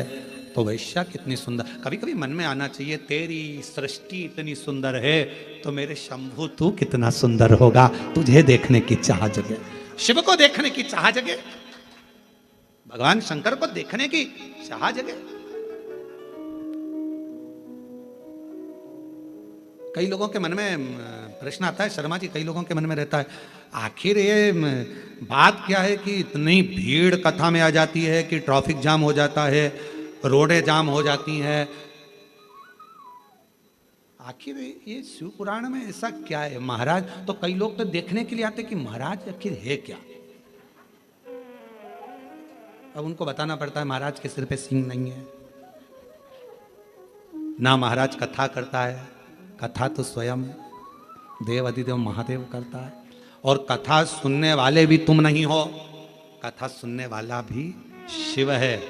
तो वेश्या कितनी सुंदर। कभी कभी मन में आना चाहिए, तेरी सृष्टि इतनी सुंदर है तो मेरे शंभु तू कितना सुंदर होगा। तुझे देखने की चाह जगे, शिव को देखने की चाह जगे, भगवान शंकर को देखने की चाह जगे। कई लोगों के मन में प्रश्न आता है, शर्मा जी, कई लोगों के मन में रहता है, आखिर ये बात क्या है कि इतनी भीड़ कथा में आ जाती है कि ट्रैफिक जाम हो जाता है, रोडें जाम हो जाती हैं। आखिर ये शिव पुराण में ऐसा क्या है? महाराज तो कई लोग तो देखने के लिए आते कि महाराज आखिर है क्या। अब उनको बताना पड़ता है महाराज के सिर पे सींग नहीं है ना, महाराज कथा करता है, कथा तो स्वयं देव अधिदेव महादेव करता है, और कथा सुनने वाले भी तुम नहीं हो, कथा सुनने वाला भी शिव है,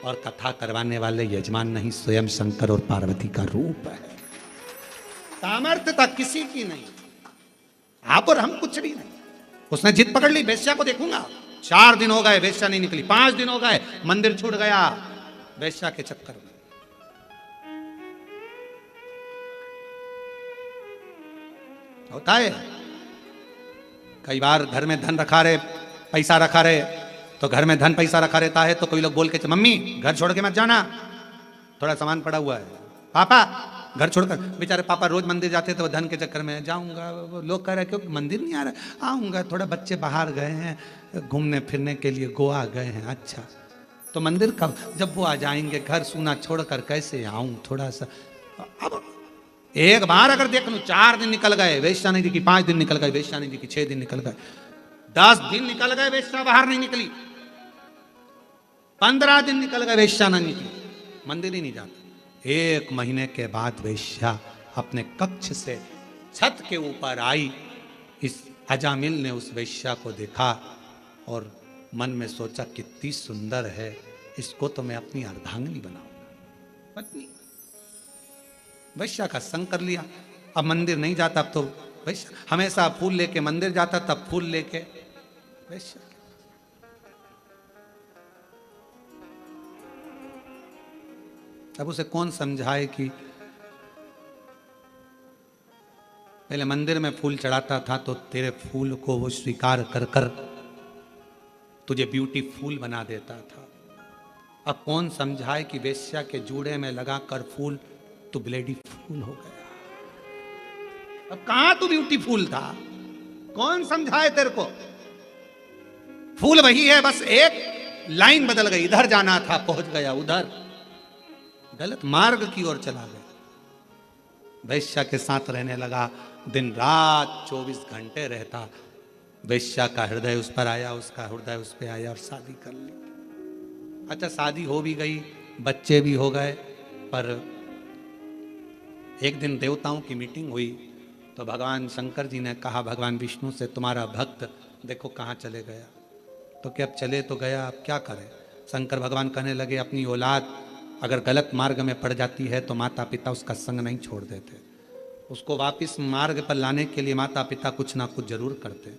और कथा करवाने वाले यजमान नहीं, स्वयं शंकर और पार्वती का रूप है। सामर्थ्यता किसी की नहीं, आप और हम कुछ भी नहीं। उसने जिद पकड़ ली, वेश्या को देखूंगा। 4 दिन हो गए वेश्या नहीं निकली, 5 दिन हो गए मंदिर छूट गया वेश्या के चक्कर में। होता है कई बार घर में धन रखा रहे, पैसा रखा रहे, तो घर में धन पैसा रखा रहता है तो कोई लोग बोल के, मम्मी घर छोड़ के मत जाना, थोड़ा सामान पड़ा हुआ है। पापा घर छोड़कर, बेचारे पापा रोज मंदिर जाते थे, वो धन के चक्कर में जाऊंगा। लोग कह रहे क्यों मंदिर नहीं आ रहा, आऊंगा, थोड़ा बच्चे बाहर गए हैं घूमने फिरने के लिए, गोवा गए हैं। अच्छा तो मंदिर कब, जब वो आ जाएंगे, घर सूना छोड़कर कैसे आऊं थोड़ा सा। अब एक बार अगर देख लूं, 4 दिन निकल गए वेश्या नहीं दिखी, 5 दिन निकल गए वेश्या नहीं दिखी, 6 दिन निकल गए, 10 दिन निकल गए वेश्या बाहर नहीं निकली, 15 दिन निकल गए वेश्या नहीं निकली, मंदिर ही नहीं जाता। 1 महीने के बाद वेश्या अपने कक्ष से छत के ऊपर आई। इस अजामिल ने उस वेश्या को देखा और मन में सोचा कितनी सुंदर है, इसको तो मैं अपनी अर्धांगिनी बनाऊंगा, पत्नी। वैश्या का संग कर लिया। अब मंदिर नहीं जाता, अब तो वैश्या हमेशा फूल लेके मंदिर जाता, तब फूल लेके वैश्या। अब उसे कौन समझाए कि पहले मंदिर में फूल चढ़ाता था तो तेरे फूल को वो स्वीकार कर कर तुझे ब्यूटीफुल बना देता था। अब कौन समझाए कि वेश्या के जूड़े में लगाकर फूल तू ब्लेडी फूल हो गया। अब कहां तू ब्यूटीफुल था, कौन समझाए तेरे को। फूल वही है, बस एक लाइन बदल गई, इधर जाना था पहुंच गया उधर, गलत मार्ग की ओर चला गया। वेश्या के साथ रहने लगा, दिन रात 24 घंटे रहता। वेश्या का हृदय उस पर आया, उसका हृदय उस पर आया और शादी कर ली। अच्छा शादी हो भी गई, बच्चे भी हो गए, पर एक दिन देवताओं की मीटिंग हुई तो भगवान शंकर जी ने कहा भगवान विष्णु से, तुम्हारा भक्त देखो कहाँ चले गया। तो क्या अब चले तो गया, अब क्या करें। शंकर भगवान कहने लगे, अपनी औलाद अगर गलत मार्ग में पड़ जाती है तो माता पिता उसका संग नहीं छोड़ देते, उसको वापस मार्ग पर लाने के लिए माता पिता कुछ ना कुछ जरूर करते।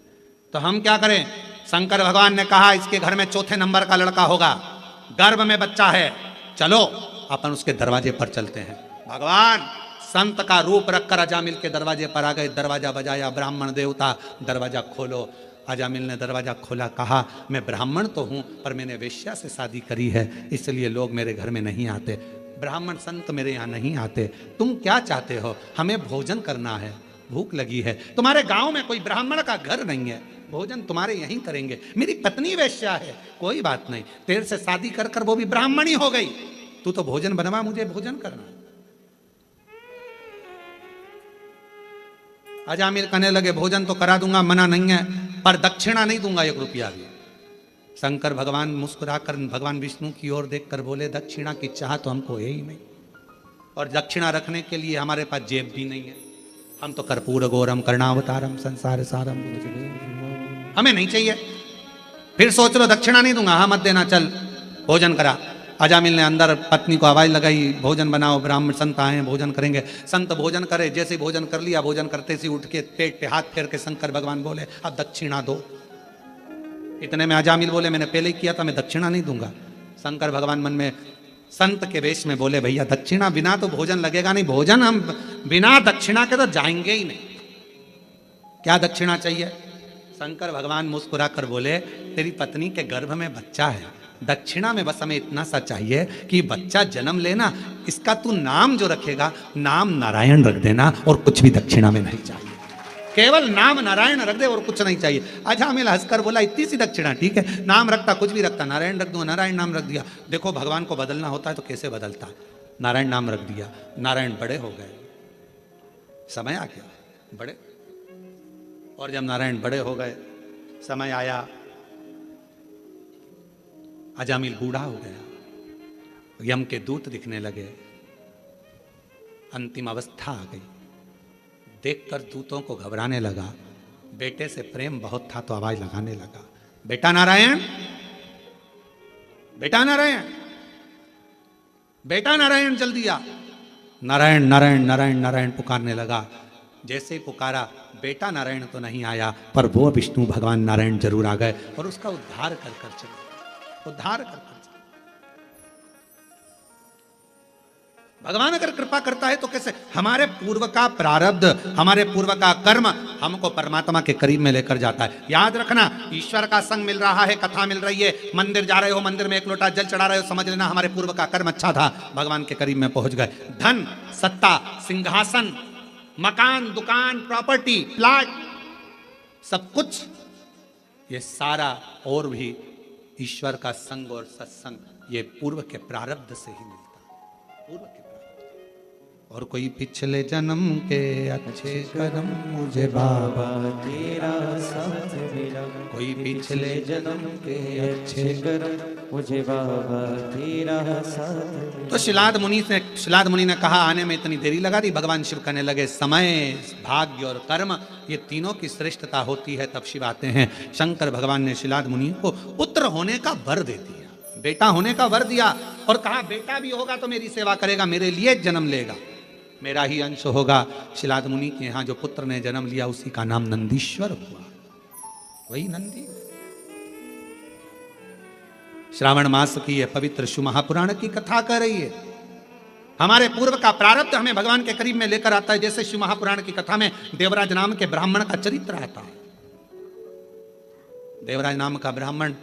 तो हम क्या करें। शंकर भगवान ने कहा, इसके घर में 4थे नंबर का लड़का होगा, गर्भ में बच्चा है, चलो अपन उसके दरवाजे पर चलते हैं। भगवान संत का रूप रखकर अजामिल के दरवाजे पर आ गए, दरवाजा बजाया, ब्राह्मण देवता दरवाजा खोलो। अजामिल ने दरवाजा खोला, कहा मैं ब्राह्मण तो हूं पर मैंने वेश्या से शादी करी है, इसलिए लोग मेरे घर में नहीं आते, ब्राह्मण संत मेरे यहाँ नहीं आते। तुम क्या चाहते हो। हमें भोजन करना है, भूख लगी है, तुम्हारे गांव में कोई ब्राह्मण का घर नहीं है, भोजन तुम्हारे यहीं करेंगे। मेरी पत्नी वेश्या है, कोई बात नहीं, तेरे से शादी कर कर वो भी ब्राह्मणी हो गई, तू तो भोजन बनवा, मुझे भोजन करना। अजामिल कहने लगे, भोजन तो करा दूंगा, मना नहीं है, पर दक्षिणा नहीं दूंगा 1 रुपया भी। शंकर भगवान मुस्कुराकर भगवान विष्णु की ओर देखकर बोले, दक्षिणा की चाह तो हमको है ही नहीं, और दक्षिणा रखने के लिए हमारे पास जेब भी नहीं है, हम तो कर्पूर गौरम कर्णावतारम संसार सारम, हमें नहीं चाहिए। फिर सोच लो दक्षिणा नहीं दूंगा, हाँ मत देना, चल भोजन करा। अजामिल ने अंदर पत्नी को आवाज लगाई, भोजन बनाओ, ब्राह्मण संत आए हैं, भोजन करेंगे। संत भोजन करे, जैसे भोजन कर लिया, भोजन करते से उठ के पेट पे हाथ फेर के शंकर भगवान बोले, अब दक्षिणा दो। इतने में अजामिल बोले, मैंने पहले ही किया था, मैं दक्षिणा नहीं दूंगा। शंकर भगवान मन में संत के वेश में बोले भैया दक्षिणा बिना तो भोजन लगेगा नहीं, भोजन हम बिना दक्षिणा के तो जाएंगे ही नहीं, क्या दक्षिणा चाहिए? शंकर भगवान मुस्कुरा कर बोले तेरी पत्नी के गर्भ में बच्चा है, दक्षिणा में बस हमें इतना सा चाहिए कि बच्चा जन्म लेना, इसका तू नाम जो रखेगा नाम नारायण रख देना, और कुछ भी दक्षिणा में नहीं चाहिए, केवल नाम नारायण रख दे और कुछ नहीं चाहिए। अजामिल हंसकर बोला इतनी सी दक्षिणा ठीक है, नाम रखता कुछ भी रखता, नारायण रख दो, नारायण नाम रख दिया। देखो भगवान को बदलना होता है तो कैसे बदलता है, नारायण नाम रख दिया, नारायण बड़े हो गए, समय आ गया बड़े, और जब नारायण बड़े हो गए समय आया, अजामिल बूढ़ा हो गया, यम के दूत दिखने लगे, अंतिम अवस्था आ गई, देखकर दूतों को घबराने लगा, बेटे से प्रेम बहुत था तो आवाज लगाने लगा, बेटा नारायण, बेटा नारायण, बेटा नारायण जल्दी आ। नारायण नारायण नारायण नारायण पुकारने लगा, जैसे ही पुकारा बेटा नारायण तो नहीं आया, पर वो विष्णु भगवान नारायण जरूर आ गए और उसका उद्धार कर कर चले, उद्धार कर कर चले। भगवान अगर कृपा करता है तो कैसे, हमारे पूर्व का प्रारब्ध, हमारे पूर्व का कर्म हमको परमात्मा के करीब में लेकर जाता है। याद रखना, ईश्वर का संग मिल रहा है, कथा मिल रही है, मंदिर जा रहे हो, मंदिर में एक लोटा जल चढ़ा रहे हो, समझ लेना हमारे पूर्व का कर्म अच्छा था, भगवान के करीब में पहुंच गए। धन, सत्ता, सिंहासन, मकान, दुकान, प्रॉपर्टी, प्लाट, सब कुछ ये सारा और भी ईश्वर का संग और सत्संग ये पूर्व के प्रारब्ध से ही मिलता है, पूर्व के प्रारब्ध। और कोई पिछले जन्म के अच्छे कर्म मुझे बाबा तेरा साथ मिला, कोई पिछले जन्म के अच्छे कर्म मुझे बाबा तेरा साथ। तो शिलाद मुनि ने कहा आने में इतनी देरी लगा दी। भगवान शिव कहने लगे समय, भाग्य और कर्म ये तीनों की श्रेष्ठता होती है तब शिव आते हैं। शंकर भगवान ने शिलाद मुनि को पुत्र होने का वर दे दिया, बेटा होने का वर दिया और कहा बेटा भी होगा तो मेरी सेवा करेगा, मेरे लिए जन्म लेगा, मेरा ही अंश होगा। शिलाद मुनि के यहाँ जो पुत्र ने जन्म लिया उसी का नाम नंदीश्वर हुआ, वही नंदी। श्रावण मास की यह पवित्र शिव महापुराण की कथा कर रही है। हमारे पूर्व का प्रारब्ध हमें भगवान के करीब में लेकर आता है। जैसे शिव महापुराण की कथा में देवराज नाम के ब्राह्मण का चरित्र आता है। देवराज नाम का ब्राह्मण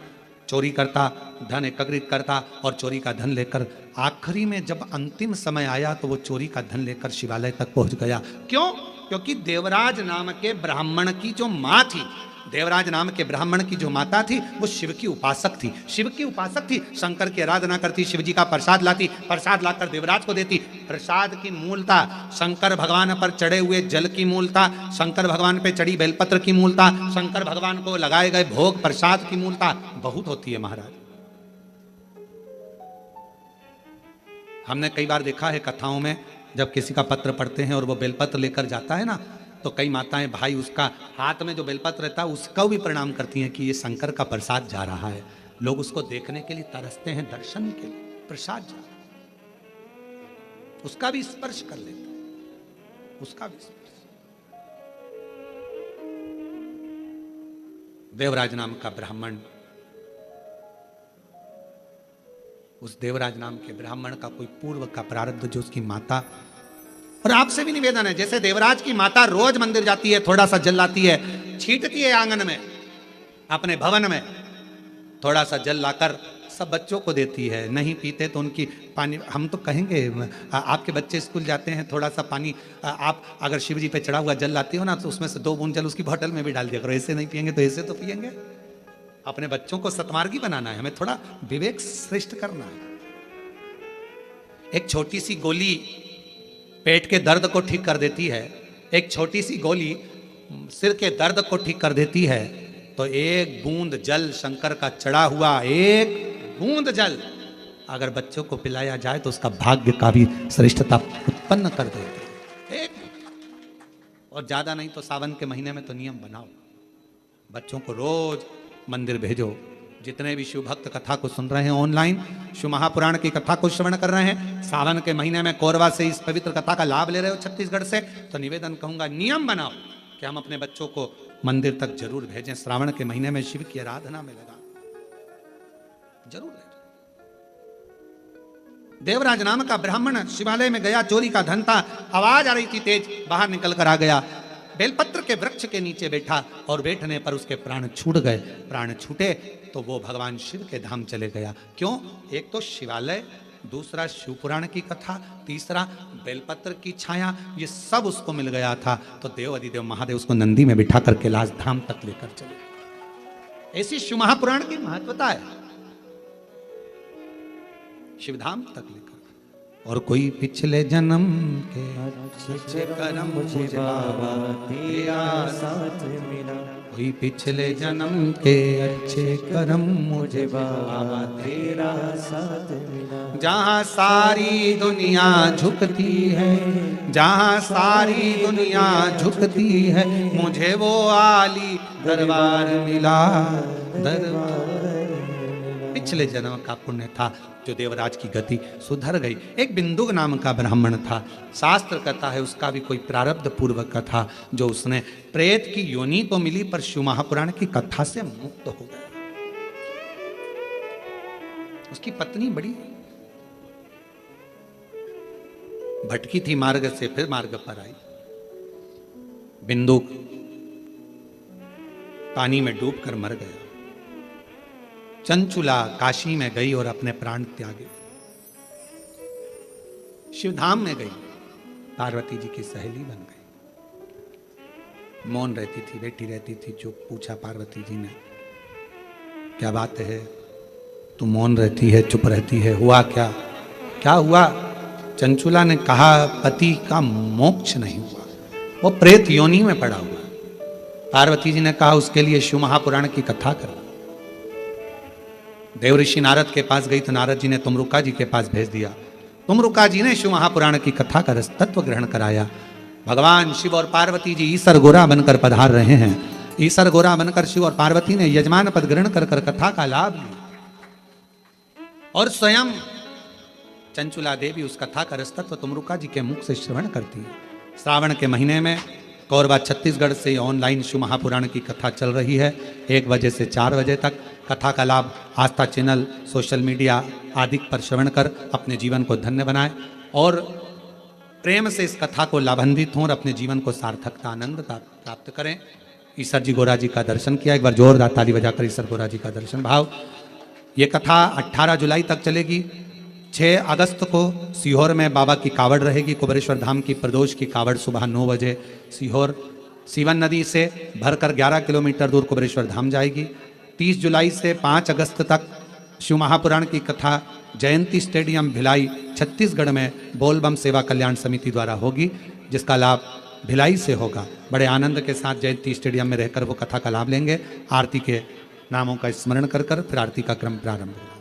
चोरी करता, धन एकत्रित करता और चोरी का धन लेकर आखिरी में जब अंतिम समय आया तो वो चोरी का धन लेकर शिवालय तक पहुंच गया। क्यों? क्योंकि देवराज नाम के ब्राह्मण की जो मां थी, देवराज नाम के ब्राह्मण की जो माता थी वो शिव की उपासक थी, शिव की उपासक थी, शंकर की आराधना करती, शिव जी का प्रसाद लाती, प्रसाद लाकर देवराज को देती। प्रसाद की मूलता शंकर भगवान पर चढ़े हुए जल की मूलता, शंकर भगवान पे चढ़ी बेलपत्र की मूलता, शंकर भगवान को लगाए गए भोग प्रसाद की मूलता बहुत होती है महाराज। हमने कई बार देखा है कथाओं में, जब किसी का पत्र पढ़ते हैं और वो बेलपत्र लेकर जाता है ना, तो कई माताएं भाई उसका हाथ में जो बेलपत्र रहता है उसका भी प्रणाम करती हैं कि ये शंकर का प्रसाद जा रहा है। लोग उसको देखने के लिए तरसते हैं, दर्शन के लिए, प्रसाद जा रहा है, उसका भी स्पर्श कर लेते हैं, उसका भी स्पर्श। देवराज नाम का ब्राह्मण, उस देवराज नाम के ब्राह्मण का कोई पूर्व का प्रारब्ध जो उसकी माता, और आपसे भी निवेदन है, जैसे देवराज की माता रोज मंदिर जाती है, थोड़ा सा जल लाती है, छींटती है आंगन में, अपने भवन में थोड़ा सा जल लाकर सब बच्चों को देती है, नहीं पीते तो उनकी पानी, हम तो कहेंगे आपके बच्चे स्कूल जाते हैं, थोड़ा सा पानी आप अगर शिव जी पे चढ़ा हुआ जल लाते हो ना तो उसमें से 2 बूंद जल उसकी बोतल में भी डाल दिया करो, ऐसे नहीं पियेंगे तो ऐसे तो पियेंगे। अपने बच्चों को सतमार्गी बनाना है, हमें थोड़ा विवेक श्रेष्ठ करना है। एक छोटी सी गोली पेट के दर्द को ठीक कर देती है, एक छोटी सी गोली सिर के दर्द को ठीक कर देती है, तो एक बूंद जल शंकर का चढ़ा हुआ, एक बूंद जल अगर बच्चों को पिलाया जाए तो उसका भाग्य का भी श्रेष्ठता उत्पन्न कर देती है। एक, और ज्यादा नहीं तो सावन के महीने में तो नियम बनाओ, बच्चों को रोज मंदिर भेजो। जितने भी शिव भक्त कथा को सुन रहे हैं ऑनलाइन, शिव महापुराण की कथा को श्रवण कर रहे हैं, सावन के महीने में कोरबा से इस पवित्र कथा का लाभ ले रहे हो छत्तीसगढ़ से, तो निवेदन कहूंगा नियम बनाओ कि हम अपने बच्चों को मंदिर तक जरूर भेजें। श्रावण के महीने में शिव की आराधना में लगा जरूर ले। देवराज नाम का ब्राह्मण शिवालय में गया, चोरी का धन था, आवाज आ रही थी तेज, बाहर निकल कर आ गया, बेलपत्र के वृक्ष के नीचे बैठा और बैठने पर उसके प्राण छूट गए। प्राण छूटे तो वो भगवान शिव के धाम चले गया। क्यों? एक तो शिवालय, दूसरा शिव पुराण की कथा, तीसरा बेलपत्र की छाया, ये सब उसको मिल गया था। तो देव अधिदेव महादेव उसको नंदी में बिठा कर कैलाश धाम तक लेकर चले। ऐसी शिव महापुराण की महत्वता है, शिवधाम तक लेकर। और कोई पिछले जन्म के अच्छे कर्म मुझे बाबा तेरा साथ मिला, कोई पिछले जन्म के अच्छे कर्म मुझे बाबा तेरा साथ मिला। जहाँ सारी दुनिया झुकती है, जहाँ सारी दुनिया झुकती है, मुझे वो आली दरबार मिला, दरबार। पिछले जन्म का पुण्य था जो देवराज की गति सुधर गई। एक बिंदुक नाम का ब्राह्मण था, शास्त्र कहता है उसका भी कोई प्रारब्ध पूर्वक था, जो उसने प्रेत की योनि तो मिली पर शिव महापुराण की कथा से मुक्त हो गया। उसकी पत्नी बड़ी भटकी थी मार्ग से, फिर मार्ग पर आई। बिंदुक पानी में डूबकर मर गया। चंचुला काशी में गई और अपने प्राण त्यागे, शिवधाम में गई, पार्वती जी की सहेली बन गई। मौन रहती थी, बैठी रहती थी। जो पूछा पार्वती जी ने, क्या बात है, तू मौन रहती है, चुप रहती है, हुआ क्या? क्या हुआ? चंचुला ने कहा, पति का मोक्ष नहीं हुआ, वो प्रेत योनि में पड़ा हुआ। पार्वती जी ने कहा, उसके लिए शिव महापुराण की कथा करो। देव ऋषि नारद के पास गई तो नारद जी ने तुमरुका जी के पास भेज दिया। तुमरुका जी ने शिव महापुराण की कथा का रस तत्व ग्रहण कराया। भगवान शिव और पार्वती जी ईसर गोरा बनकर पधार रहे हैं। ईसर गोरा बनकर शिव और पार्वती ने यजमान पद ग्रहण कर कथा का लाभ लिया और स्वयं चंचुला देवी उस कथा का रस तत्व तुमरुका जी के मुख से श्रवण करती है। श्रावण के महीने में कोरबा छत्तीसगढ़ से ऑनलाइन शिव महापुराण की कथा चल रही है। 1 बजे से 4 बजे तक कथा का लाभ आस्था चैनल, सोशल मीडिया आदि पर श्रवण कर अपने जीवन को धन्य बनाएं और प्रेम से इस कथा को लाभान्वित हों और अपने जीवन को सार्थकता, आनंदता प्राप्त करें। ईसर जी गोरा जी का दर्शन किया, एक बार जोरदार ताली बजाकर ईसर गोरा जी का दर्शन भाव। ये कथा 18 जुलाई तक चलेगी। 6 अगस्त को सीहोर में बाबा की कावड़ रहेगी। कुबेरेश्वर धाम की प्रदोष की कावड़ सुबह 9 बजे सीहोर सीवन नदी से भरकर 11 किलोमीटर दूर कुबेरेश्वर धाम जाएगी। 30 जुलाई से 5 अगस्त तक शिव महापुराण की कथा जयंती स्टेडियम भिलाई छत्तीसगढ़ में बोलबम सेवा कल्याण समिति द्वारा होगी, जिसका लाभ भिलाई से होगा। बड़े आनंद के साथ जयंती स्टेडियम में रहकर वो कथा का लाभ लेंगे। आरती के नामों का स्मरण कर फिर आरती का क्रम प्रारंभ होगा।